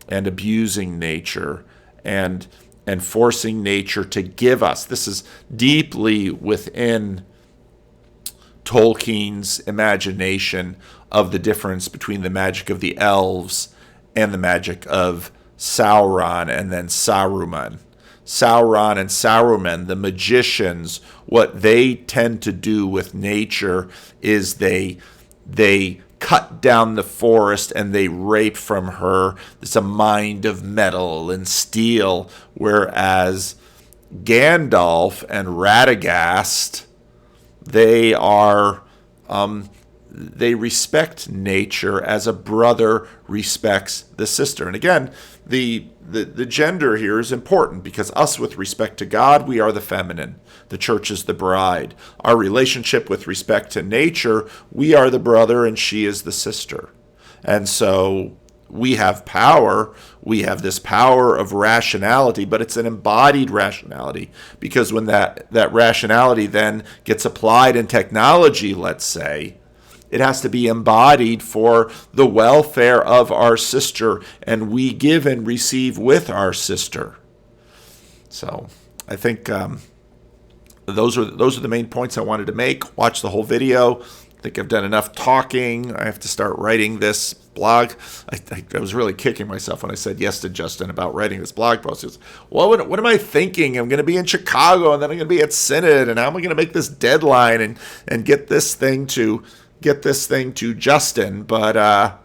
abusing nature and forcing nature to give us. This is deeply within Tolkien's imagination of the difference between the magic of the elves and the magic of Sauron and then Saruman. Sauron and Saruman, the magicians, what they tend to do with nature is they cut down the forest and they rape from her. It's a mind of metal and steel, whereas Gandalf and Radagast, they respect nature as a brother respects the sister. And again, the gender here is important because us with respect to God, we are the feminine. The church is the bride. Our relationship with respect to nature, we are the brother and she is the sister. And so we have power. We have this power of rationality, but it's an embodied rationality because when that rationality then gets applied in technology, let's say, it has to be embodied for the welfare of our sister, and we give and receive with our sister. So I think those are the main points I wanted to make. Watch the whole video. I think I've done enough talking. I have to start writing this blog. I was really kicking myself when I said yes to Justin about writing this blog post. Was, what am I thinking? I'm going to be in Chicago, and then I'm going to be at Synod, and how am I going to make this deadline and get this thing to Justin? But I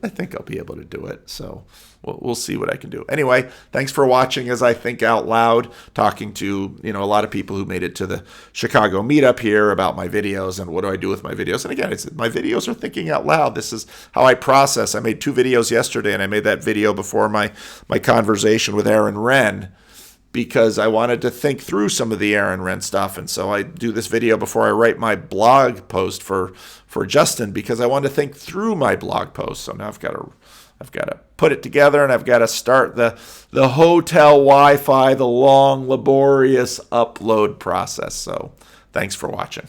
think I'll be able to do it. So we'll see what I can do. Anyway, thanks for watching as I think out loud, talking to a lot of people who made it to the Chicago meetup here about my videos and what do I do with my videos. And again, my videos are thinking out loud. This is how I process. I made 2 videos yesterday, and I made that video before my conversation with Aaron Wren. because I wanted to think through some of the Aaron Wren stuff. And so I do this video before I write my blog post for Justin, because I want to think through my blog post. So now I've got to put it together, and I've got to start the hotel Wi-Fi, the long, laborious upload process. So thanks for watching.